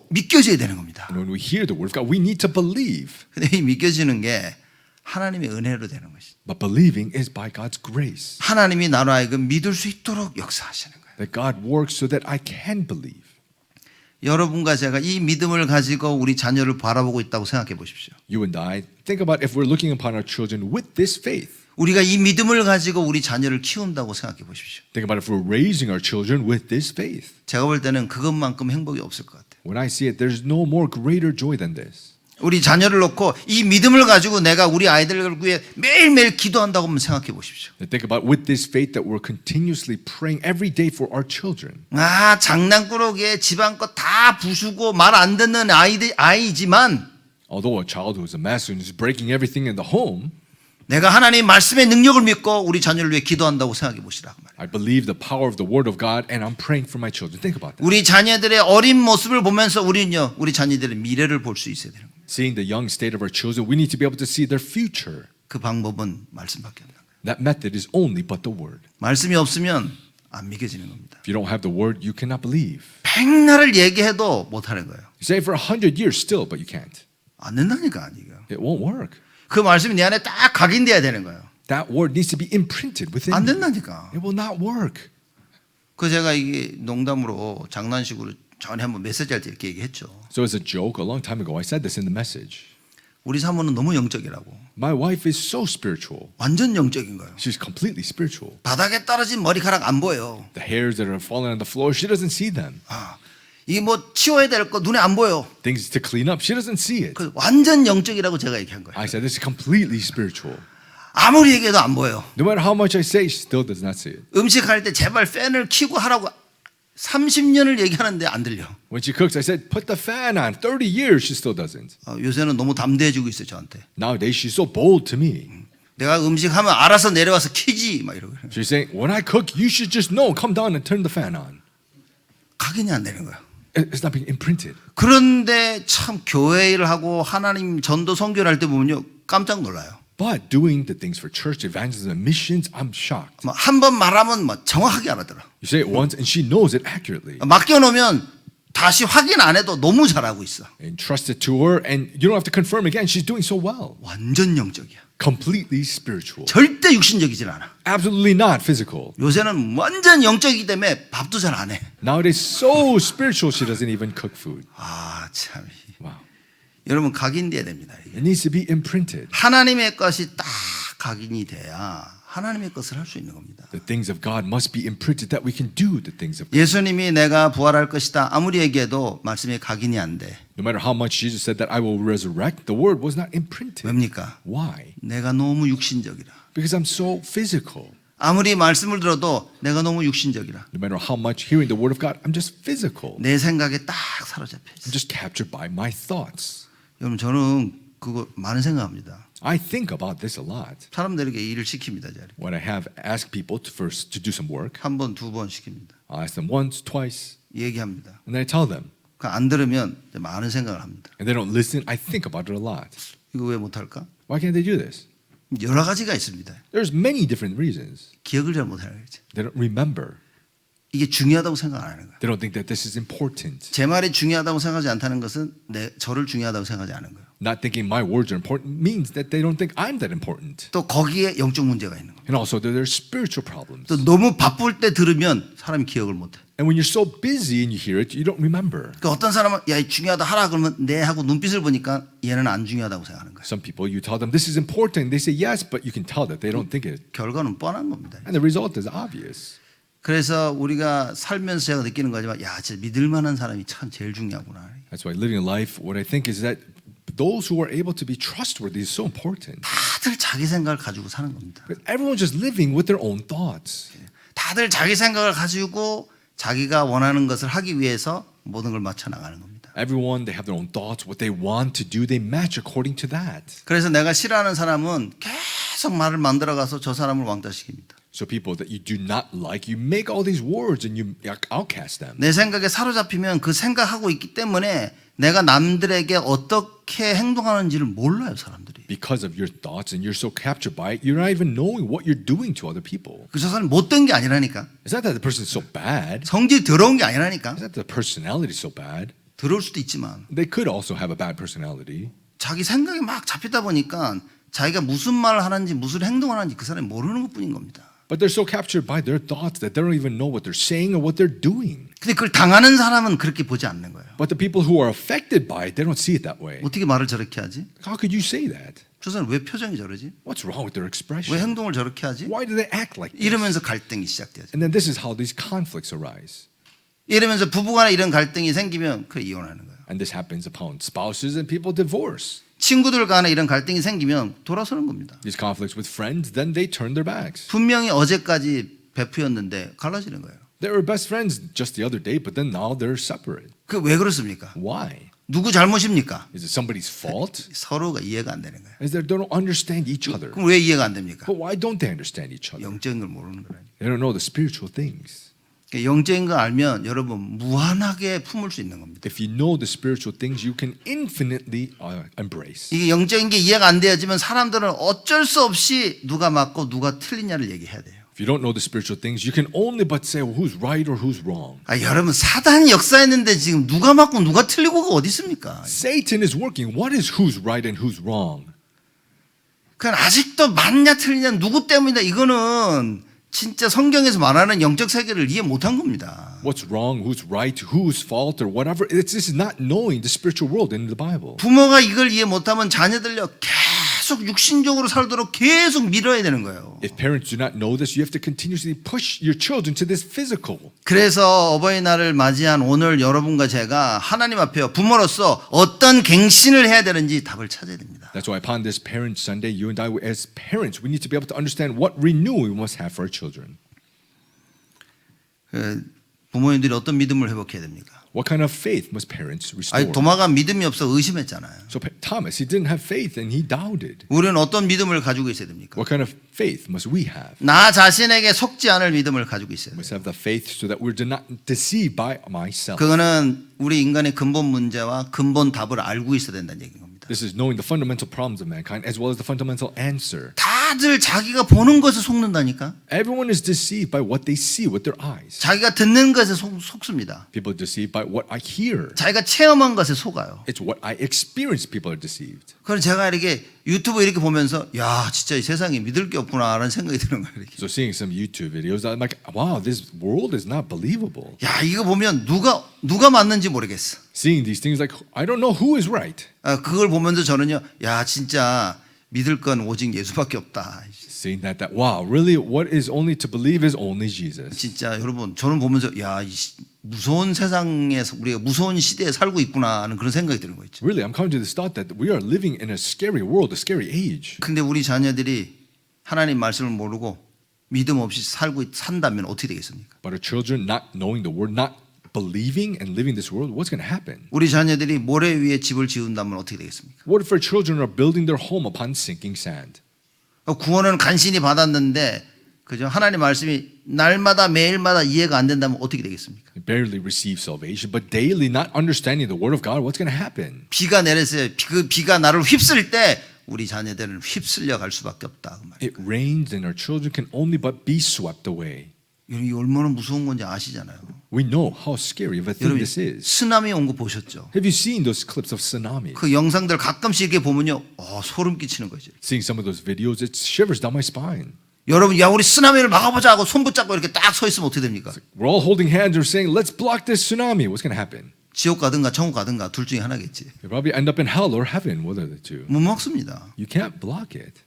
믿겨져야 되는 겁니다. And when we hear the word of God, we need to believe. 근데 이 믿겨지는 게 하나님의 은혜로 되는 것이죠. But believing is by God's grace. 하나님이 나로 하여금 믿을 수 있도록 역사하시는 거예요. That God works so that I can believe. 여러분과 제가 이 믿음을 가지고 우리 자녀를 바라보고 있다고 생각해 보십시오. You and I, think about if we're looking upon our children with this faith. 우리가 이 믿음을 가지고 우리 자녀를 키운다고 생각해 보십시오. Think about if we're raising our children with this faith. 제가 볼 때는 그것만큼 행복이 없을 것 같아요. When I see it, there's no more greater joy than this. 우리 자녀를 놓고 이 믿음을 가지고 내가 우리 아이들을 위해 매일매일 기도한다고 한번 생각해 보십시오. Think about with this faith that we're continuously praying every day for our children. 장난꾸러기에 집안껏 다 부수고 말 안 듣는 아이지만 Although a child who's a mess and is breaking everything in the home, 내가 하나님 말씀의 능력을 믿고 우리 자녀를 위해 기도한다고 생각해 보시라. I believe the power of the word of God and I'm praying for my children. Think about that. 우리 자녀들의 어린 모습을 보면서 우리는요, 우리 자녀들의 미래를 볼 수 있어야 되는 거예요. Seeing the young state of our children, we need to be able to see their future. 그 방법은 말씀밖에 없는 거예요. That method is only but the word. 말씀이 없으면 안 믿겨지는 겁니다. If you don't have the word, you cannot believe. 백날을 얘기해도 못 하는 거예요. You say it for 100 years still, but you can't. 안 된다니까 이거. It won't work. 그 말씀이 내 안에 딱 각인돼야 되는 거예요. That word needs to be imprinted within 안 you. 된다니까. It will not work. 그 제가 이게 농담으로 장난식으로 전에 한번 메시지 할 때 이렇게 얘기했죠. So as a joke, a long time ago, I said this in the message. 우리 사모는 너무 영적이라고. My wife is so spiritual. 완전 영적인 거예요. She's completely spiritual. 바닥에 떨어진 머리카락 안 보여요. The hairs that are falling on the floor, she doesn't see them. 이게 뭐 치워야 될 거 눈에 안 보여. Things to clean up, she doesn't see it. 그 완전 영적이라고 제가 얘기한 거예요. I said this is completely spiritual. 아무리 얘기해도 안 보여. No matter how much I say, she still does not see it. 음식할 때 제발 팬을 켜고 하라고 30년을 얘기하는데 안 들려. When she cooks, I said, put the fan on. 30 years, she still doesn't. 요새는 너무 담대해지고 있어요 저한테. Nowadays, she's so bold to me. 내가 음식하면 알아서 내려와서 키지 막 이러고. She's saying, when I cook, you should just know. Come down and turn the fan on. 각인이 안 되는 거야. It's not being imprinted. 그런데 참 교회 일을 하고 하나님 전도 선교를 할 때 보면요 깜짝 놀라요. But doing the things for church evangelism and missions, I'm shocked. 한 번 말하면 정확하게 알아들어. You say it once and she knows it accurately. 맡겨놓으면 다시 확인 안 해도 너무 잘하고 있어. Entrust it to her and you don't have to confirm again. She's doing so well. 완전 영적이야. Completely spiritual. 절대 육신적이질 않아. Absolutely not physical. 요새는 완전 영적이기 때문에 밥도 잘 안 해. Nowadays, so spiritual, she doesn't even cook food. 참. Wow. 여러분 각인돼야 됩니다. 이게. It needs to be imprinted. 하나님의 것이 딱 각인이 돼야 하나님의 것을 할 수 있는 겁니다. The things of God must be imprinted that we can do the things of God. 예수님이 내가 부활할 것이다 아무리 얘기해도 말씀에 각인이 안 돼. No matter how much Jesus said that I will resurrect, the word was not imprinted. 왜입니까? Why? 내가 너무 육신적이라. Because I'm so physical. 아무리 말씀을 들어도 내가 너무 육신적이라. No matter how much hearing the word of God, I'm just physical. 내 생각에 딱 사로잡혀 있어. I'm just captured by my thoughts. 여러분 저는 그거 많은 생각합니다. I think about this a lot. 사람들에게 일을 시킵니다. 자리. When I have asked people to first to do some work, 한 번, 두 번 시킵니다. I ask them once, twice, 얘기합니다. and then I tell them. 그 안 들으면 많은 생각을 합니다. And they don't listen. I think about it a lot. 이거 왜 못할까? Why can't they do this? 여러 가지가 있습니다. There's many different reasons. 기억을 잘 못하는 거죠. They don't remember. 이게 중요하다고 생각 안 하는 거예요. They don't think that this is important. 제 말이 중요하다고 생각하지 않다는 것은 저를 중요하다고 생각하지 않은 거예요. Not thinking my words are important means that they don't think I'm that important. 또 거기에 영적 문제가 있는 거예요. And also that there's spiritual problems. 또 너무 바쁠 때 들으면 사람이 기억을 못해. And when you're so busy and you hear it, you don't remember. 그러니까 어떤 사람은 야 중요하다 하라 그러면 네 하고 눈빛을 보니까 얘는 안 중요하다고 생각하는 거예요. Some people, you tell them this is important. They say yes, but you can tell that they don't think it. 결과는 뻔한 겁니다. And the result is obvious. 그래서 우리가 살면서 제가 느끼는 거지만 야 진짜 믿을 만한 사람이 참 제일 중요하구나. That's why living a life, what I think is that those who are able to be trustworthy is so important. 다들 자기 생각을 가지고 사는 겁니다. But everyone's just living with their own thoughts. 다들 자기 생각을 가지고 자기가 원하는 것을 하기 위해서 모든 걸 맞춰 나가는 겁니다. Everyone, they have their own thoughts. What they want to do, they match according to that. 그래서 내가 싫어하는 사람은 계속 말을 만들어 가서 저 사람을 왕따시킵니다. So people that you do not like, you make all these words and you outcast them. 내 생각에 사로잡히면 그 생각하고 있기 때문에 내가 남들에게 어떻게 행동하는지를 몰라요, 사람들이. Because of your thoughts and you're so captured by it, you're not even knowing what you're doing to other people. 그 저 사람이 못된 게 아니라니까. It's not that the person's so bad. 성질이 더러운 게 아니라니까. It's not that the personality is so bad. 더러울 수도 있지만 They could also have a bad personality. 자기 생각이 막 잡히다 보니까 자기가 무슨 말을 하는지 무슨 행동을 하는지 그 사람이 모르는 것뿐인 겁니다. But they're so captured by their thoughts that they don't even know what they're saying or what they're doing. 근데 그걸 당하는 사람은 그렇게 보지 않는 거예요. But the people who are affected by it, they don't see it that way. 어떻게 말을 저렇게 하지? How could you say that? 저 사람 왜 표정이 저러지? What's wrong with their 왜 expression? 행동을 저렇게 하지? Why do they act like this? 이러면서 갈등이 시작되죠. And then this is how these conflicts arise. 이러면서 부부간에 이런 갈등이 생기면 그 이혼하는 거예요. And this happens upon spouses and people divorce. 친구들 간에 이런 갈등이 생기면 돌아서는 겁니다. These conflicts with friends, then they turn their backs. 분명히 어제까지 베프였는데 갈라지는 거예요. They were best friends just the other day, but then now they're separate. 그 왜 그렇습니까? Why? 누구 잘못입니까? Is it somebody's fault? 서로가 이해가 안 되는 거예요. Is that they don't understand each other? 그럼 왜 이해가 안 됩니까? But why don't they understand each other? 영적인 걸 모르는 거라니까. They don't know the spiritual things. 영적인 걸 알면 여러분 무한하게 품을 수 있는 겁니다. If you know the spiritual things, you can infinitely embrace. 이게 영적인 게 이해가 안 되어지면 사람들은 어쩔 수 없이 누가 맞고 누가 틀리냐를 얘기해야 돼요. If you don't know the spiritual things, you can only but say well, who's right or who's wrong. 아, 여러분 사단이 역사했는데 지금 누가 맞고 누가 틀리고가 어디 있습니까? Satan is working. What is who's right and who's wrong? 그건 아직도 맞냐 틀리냐 누구 때문이다 이거는 진짜 성경에서 말하는 영적 세계를 이해 못한 겁니다. What's wrong, who's right, whose fault or whatever. This is not knowing the spiritual world in the Bible. 부모가 이걸 이해 못하면 자녀들요 계속 육신적으로 살도록 계속 밀어야 되는 거예요. If parents do not know this, you have to continuously push your children to this physical. 그래서 어버이날을 맞이한 오늘 여러분과 제가 하나님 앞에 부모로서 어떤 갱신을 해야 되는지 답을 찾아야 됩니다. That's why upon this Parents Sunday, you and I as parents, we need to be able to understand what renewal we must have for our children. 부모님들이 어떤 믿음을 회복해야 됩니까? What kind of faith must parents 아니, restore? 도마가 믿음이 없어 의심했잖아요. So Thomas, he didn't have faith and he doubted. 우리는 어떤 믿음을 가지고 있어야 됩니까? What kind of faith must we have? 나 자신에게 속지 않을 믿음을 가지고 있어야 We 돼요. must have the faith so that we're not deceived by myself. 그거는 우리 인간의 근본 문제와 근본 답을 알고 있어야 된다는 얘기인 겁니다. This is knowing the fundamental problems of mankind as well as the fundamental answer. 다들 자기가 보는 것에 속는다니까. Everyone is deceived by what they see with their eyes. 자기가 듣는 것에 속습니다. People are deceived by what I hear. 자기가 체험한 것에 속아요. It's what I experience people are deceived. 그래서 제가 이렇게 유튜브 이렇게 보면서 야 진짜 이 세상에 믿을 게 없구나라는 생각이 드는 거예요. 이렇게. So seeing some YouTube videos, I'm like, wow, this world is not believable. 야 이거 보면 누가 맞는지 모르겠어. Seeing these things like, I don't know who is right. 그걸 보면서 저는요, 야 진짜 믿을 건 오직 예수밖에 없다. Seeing that wow, really what is only to believe is only Jesus. 진짜 여러분 저는 보면서 야 이 무서운 세상에서 우리가 무서운 시대에 살고 있구나 하는 그런 생각이 드는 거 있죠. Really, I'm coming to this thought that we are living in a scary world, a scary age. 근데 우리 자녀들이 하나님 말씀을 모르고 믿음 없이 산다면 어떻게 되겠습니까? But our children not knowing the word, not believing and living this world, what's going to happen? 우리 자녀들이 모래 위에 집을 지은다면 어떻게 되겠습니까? What if our children are building their home upon sinking sand? 구원은 간신히 받았는데 그죠? 하나님 말씀이 날마다 매일마다 이해가 안 된다면 어떻게 되겠습니까? They barely receive salvation, but daily not understanding the word of God, what's going to happen? 비가 내렸어요. 그 비가 나를 휩쓸 때 우리 자녀들은 휩쓸려 갈 수밖에 없다 그 말이에요. It rains and our children can only but be swept away. 이게 얼마나 무서운 건지 아시잖아요. We know how scary of a thing 여러분 this is. 쓰나미 온 거 보셨죠? Have you seen those clips of tsunami? 그 영상들 가끔씩 이렇게 보면요, 소름 끼치는 거죠. Seeing some of those videos, it shivers down my spine. 여러분, 야 우리 쓰나미를 막아보자 하고 손 붙잡고 이렇게 딱 서 있으면 어떻게 됩니까? We're all holding hands and saying, let's block this tsunami. What's going to happen? 지옥 가든가 천국 가든가 둘 중에 하나겠지. You'll probably end up in hell or heaven. What are the two? 못 막습니다. You can't block it.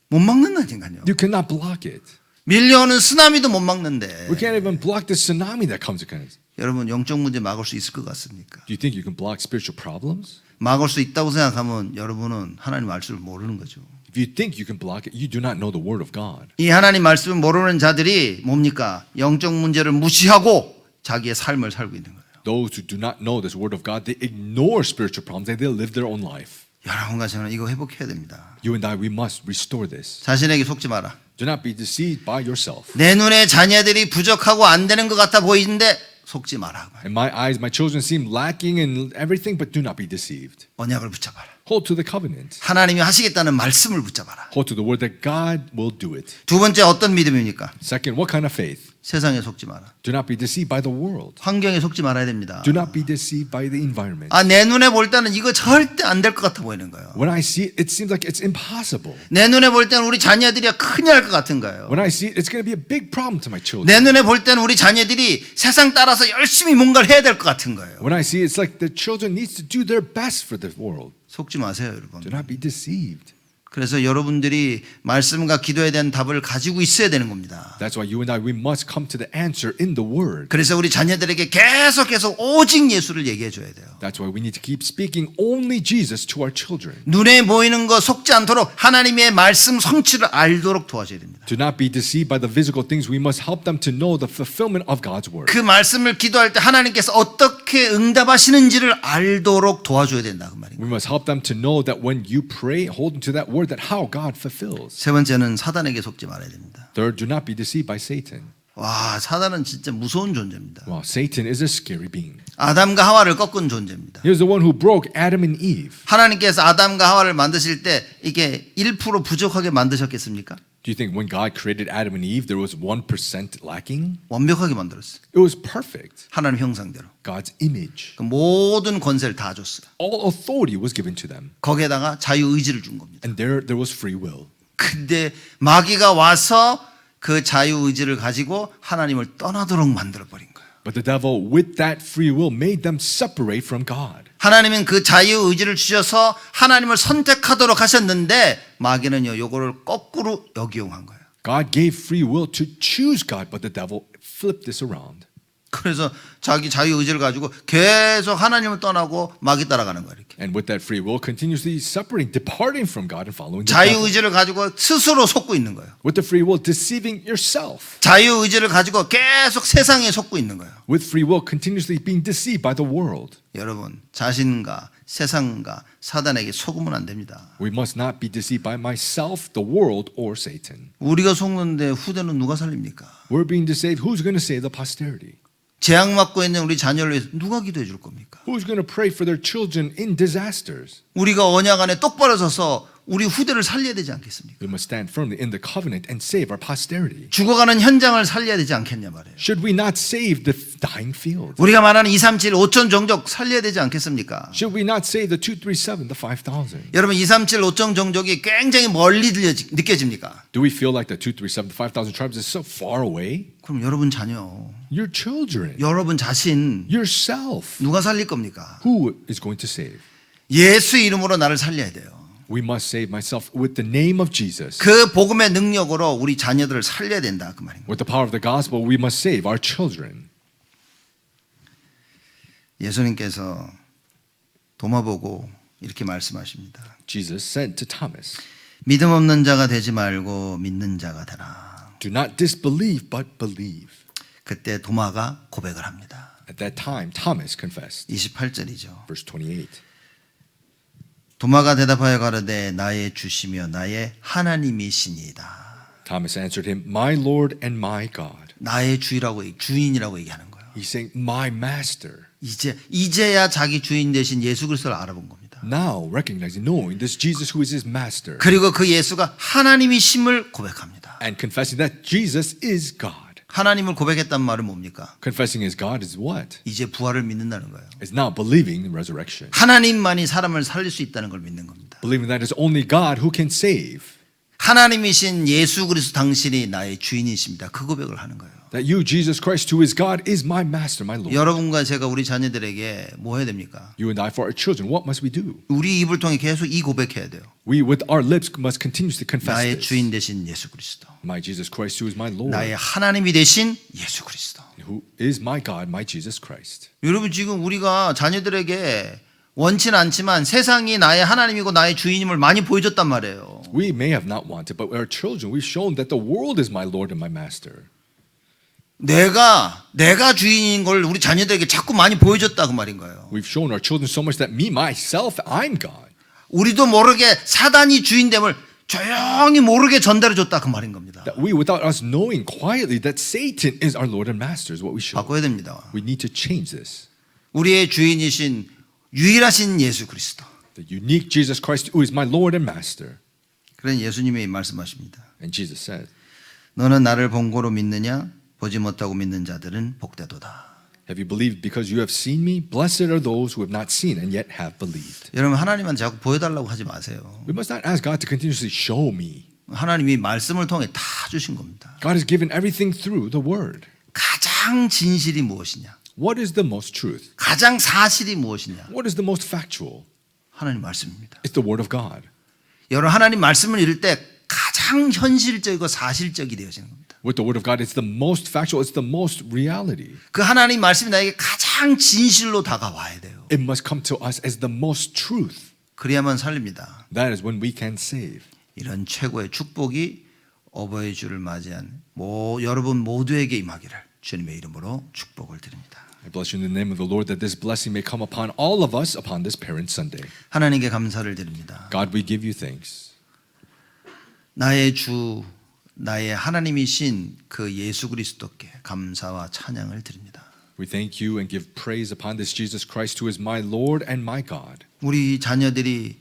못 막는다니까요. You cannot block it. 밀려오는 쓰나미도 못 막는데. We can't even block the tsunami that comes against. 여러분 영적 문제 막을 수 있을 것 같습니까? Do you think you can block spiritual problems? 막을 수 있다고 생각하면 여러분은 하나님 말씀을 모르는 거죠. If you think you can block it, you do not know the word of God. 이 하나님 말씀을 모르는 자들이 뭡니까? 영적 문제를 무시하고 자기의 삶을 살고 있는 거예요. Those who do not know this word of God, they ignore spiritual problems and they live their own life. 여러분과 저는 이거 회복해야 됩니다. You and I, we must restore this. 자신에게 속지 마라. Do not be deceived by yourself. 내 눈에 자녀들이 부족하고 안 되는 것 같아 보이는데 속지 마라. In my eyes, my children seem lacking in everything, but do not be deceived. 언약을 붙잡아라. Hold to the covenant. 하나님이 하시겠다는 말씀을 붙잡아라. Hold to the word that God will do it. 두 번째 어떤 믿음입니까? Second, what kind of faith? 세상에 속지 마라. Do not be deceived by the world. 환경에 속지 말아야 됩니다. Do not be deceived by the environment. 아, 내 눈에 볼 때는 이거 절대 안 될 것 같아 보이는 거예요. When I see it, it seems like it's impossible. 내 눈에 볼 때는 우리 자녀들이 큰일 날 것 같은 거예요. When I see it, it's going to be a big problem to my children. 내 눈에 볼 때는 우리 자녀들이 세상 따라서 열심히 뭔가를 해야 될 것 같은 거예요. When I see it, it's like the children needs to do their best for the world. 속지 마세요, 여러분. Do not be deceived. 그래서 여러분들이 말씀과 기도에 대한 답을 가지고 있어야 되는 겁니다. That's why you and I, we must come to the answer in the word. 그래서 우리 자녀들에게 계속 오직 예수를 얘기해 줘야 돼요. That's why we need to keep speaking only Jesus to our children. 눈에 보이는 거 속지 않도록 하나님의 말씀 성취를 알도록 도와줘야 됩니다. Do not be deceived by the physical things. We must help them to know the fulfillment of God's word. 그 말씀을 기도할 때 하나님께서 어떻게 응답하시는지를 알도록 도와줘야 된다 그 말입니다. We must help them to know that when you pray, holding to that word, that how God fulfills. 세 번째는 사단에게 속지 말아야 됩니다. Third, do not be deceived by Satan. 와, 사단은 진짜 무서운 존재입니다. Wow, Satan is a scary being. 아담과 하와를 꺾은 존재입니다. He was the one who broke Adam and Eve. 하나님께서 아담과 하와를 만드실 때 이게 1% 부족하게 만드셨겠습니까? Do you think when God created Adam and Eve, there was 1% lacking? 완벽하게 만들었어요. It was perfect. 하나님 형상대로. God's image. 그 모든 권세를 다 줬어요. All authority was given to them. 거기에다가 자유의지를 준 겁니다. And there was free will. 근데 마귀가 와서 그 자유의지를 가지고 하나님을 떠나도록 만들어버린 거예요. But the devil, with that free will, made them separate from God. 하나님은 그 자유의지를 주셔서 하나님을 선택하도록 하셨는데 마귀는요, 요거를 거꾸로 역이용한 거예요. God gave free will to choose God, but the devil flipped this around. 그래서 자기 자유의지를 가지고 계속 하나님을 떠나고 마귀 따라가는 거예요. 이렇게. And with that free will, continuously separating, departing from God and following the devil. 자유의지를 가지고 스스로 속고 있는 거예요. With the free will, deceiving yourself. 자유의지를 가지고 계속 세상에 속고 있는 거예요. With free will, continuously being deceived by the world. 여러분, 자신과 세상과 사단에게 속으면 안 됩니다. We must not be deceived by myself, the world, or Satan. 우리가 속는데 후대는 누가 살립니까? We're being deceived. Who's going to save the posterity? 재앙 맞고 있는 우리 자녀를 위해서 누가 기도해 줄 겁니까? Who's going to pray for their children in disasters? 우리가 언약 안에 똑바로 서서 우리 후대를 살려야 되지 않겠습니까? We must stand firmly in the covenant and save our posterity. 죽어가는 현장을 살려야 되지 않겠냐 말이에요. Should we not save the dying field? 우리가 말하는 237, 5천 종족 살려야 되지 않겠습니까? Should we not save the 237, the 5,000? 여러분 237, 5천 종족이 굉장히 멀리 느껴집니까? Do we feel like the 237, the 5,000 tribes is so far away? 그럼 여러분 자녀, Your children, 여러분 자신 yourself. 누가 살릴 겁니까? Who is going to save? 예수 이름으로 나를 살려야 돼요. We must save myself with the name of Jesus. 그 복음의 능력으로 우리 자녀들을 살려야 된다 그 말입니다. With the power of the gospel, we must save our children. 예수님께서 도마 보고 이렇게 말씀하십니다. Jesus said to Thomas, 믿음 없는 자가 되지 말고 믿는 자가 되라. do not disbelieve, but believe. 그때 도마가 고백을 합니다. At that time, Thomas confessed. 28절이죠. Verse 28. 도마가 대답하여 가로되 나의 주시며 나의 하나님이시니이다. Thomas answered him, my Lord and my God. 나의 주인이라고 얘기하는 거예요. He's saying, my master. 이제야 자기 주인 되신 예수 그리스도를 알아본 겁니다. Now recognizing, knowing this Jesus who is his master. 그리고 그 예수가 하나님이심을 고백합니다. And confessing that Jesus is God. 하나님을 고백했단 말은 뭡니까? Confessing his God is what? 이제 부활을 믿는다는 거예요. It's now believing in resurrection. 하나님만이 사람을 살릴 수 있다는 걸 믿는 겁니다. Believing that it's only God who can save. 하나님이신 예수 그리스도 당신이 나의 주인이십니다. 그 고백을 하는 거예요. That you, Jesus Christ, who is God, is my master, my Lord. 여러분과 제가 우리 자녀들에게 뭐 해야 됩니까? You and I, for our children, what must we do? 우리 입을 통해 계속 이 고백해야 돼요. We, with our lips, must continuously confess 나의 this. 주인 되신 예수 그리스도, My Jesus Christ, who is my Lord, 나의 하나님이 되신 예수 그리스도. who is my God, my Jesus Christ. 여러분 지금 우리가 자녀들에게 원치는 않지만 세상이 나의 하나님이고 나의 주인임을 많이 보여줬단 말이에요. We may have not wanted, but our children, we've shown that the world is my Lord and my master. 내가 주인인 걸 우리 자녀들에게 자꾸 많이 보여줬다 그 말인 거예요. We've shown our children so much that me, myself, I'm God. 우리도 모르게 사단이 주인됨을 조용히 모르게 전달해 줬다 그 말인 겁니다. That we, without us knowing quietly that Satan is our Lord and Master, is what we show. 바꿔야 됩니다. We need to change this. 우리의 주인이신 유일하신 예수 그리스도. The unique Jesus Christ, who is my Lord and Master. 그런 예수님이 말씀하십니다. And Jesus said, 너는 나를 본고로 믿느냐? 보지 못하고 믿는 자들은 복되도다. have you believed because you have seen me? Blessed are those who have not seen and yet have believed. 여러분 하나님한테 자꾸 보여달라고 하지 마세요. We must not ask God to continuously show me. 하나님이 말씀을 통해 다 주신 겁니다. God has given everything through the Word. 가장 진실이 무엇이냐? What is the most truth? 가장 사실이 무엇이냐? What is the most factual? 하나님 말씀입니다. It's the Word of God. 여러분 하나님 말씀을 읽을 때 가장 현실적이고 사실적이 되어지는 겁니다. With the Word of God, it's the most factual, it's the most reality. 그 하나님 말씀이 나에게 가장 진실로 다가와야 돼요. It must come to us as the most truth. 그래야만 살립니다. That is when we can save. 이런 최고의 축복이 어버이 주를 맞이한 여러분 모두에게 임하기를 주님의 이름으로 축복을 드립니다. I bless you in the name of the Lord that this blessing may come upon all of us upon this Parent Sunday. 하나님께 감사를 드립니다. God, we give you thanks. 나의 주, 나의 하나님이신 그 예수 그리스도께 감사와 찬양을 드립니다. We thank you and give praise upon this Jesus Christ who is my Lord and my God. 우리 자녀들이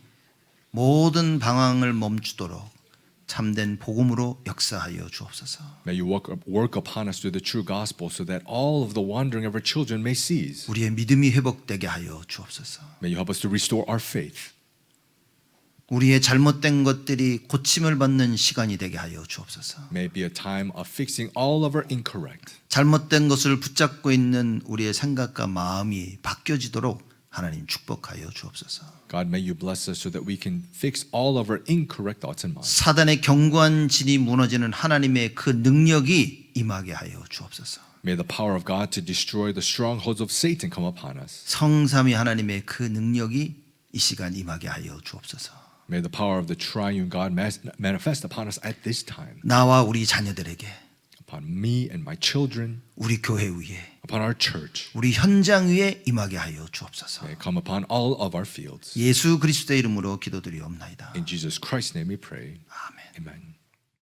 모든 방황을 멈추도록 참된 복음으로 역사하여 주옵소서. May you work upon us through the true gospel so that all of the wandering of our children may cease. 우리의 믿음이 회복되게 하여 주옵소서. May you help us to restore our faith. 우리의 잘못된 것들이 고침을 받는 시간이 되게 하여 주옵소서. May it be a time of fixing all of our incorrect. 잘못된 것을 붙잡고 있는 우리의 생각과 마음이 바뀌어지도록 하나님 축복하여 주옵소서. God, may you bless us so that we can fix all of our incorrect thoughts and minds. 사단의 견고한 진이 무너지는 하나님의 그 능력이 임하게 하여 주옵소서. May the power of God to destroy the strongholds of Satan come upon us. 성삼위 하나님의 그 능력이 이 시간 임하게 하여 주옵소서. May the power of the triune God manifest upon us at this time. 나와 우리 자녀들에게, Upon me and my children, 우리 교회 위에, upon our church. 우리 현장 위에 임하게 하여 주옵소서. May it come upon all of our fields. 예수 그리스도의 이름으로 기도드리옵나이다. In Jesus Christ's name we pray. 아멘. Amen.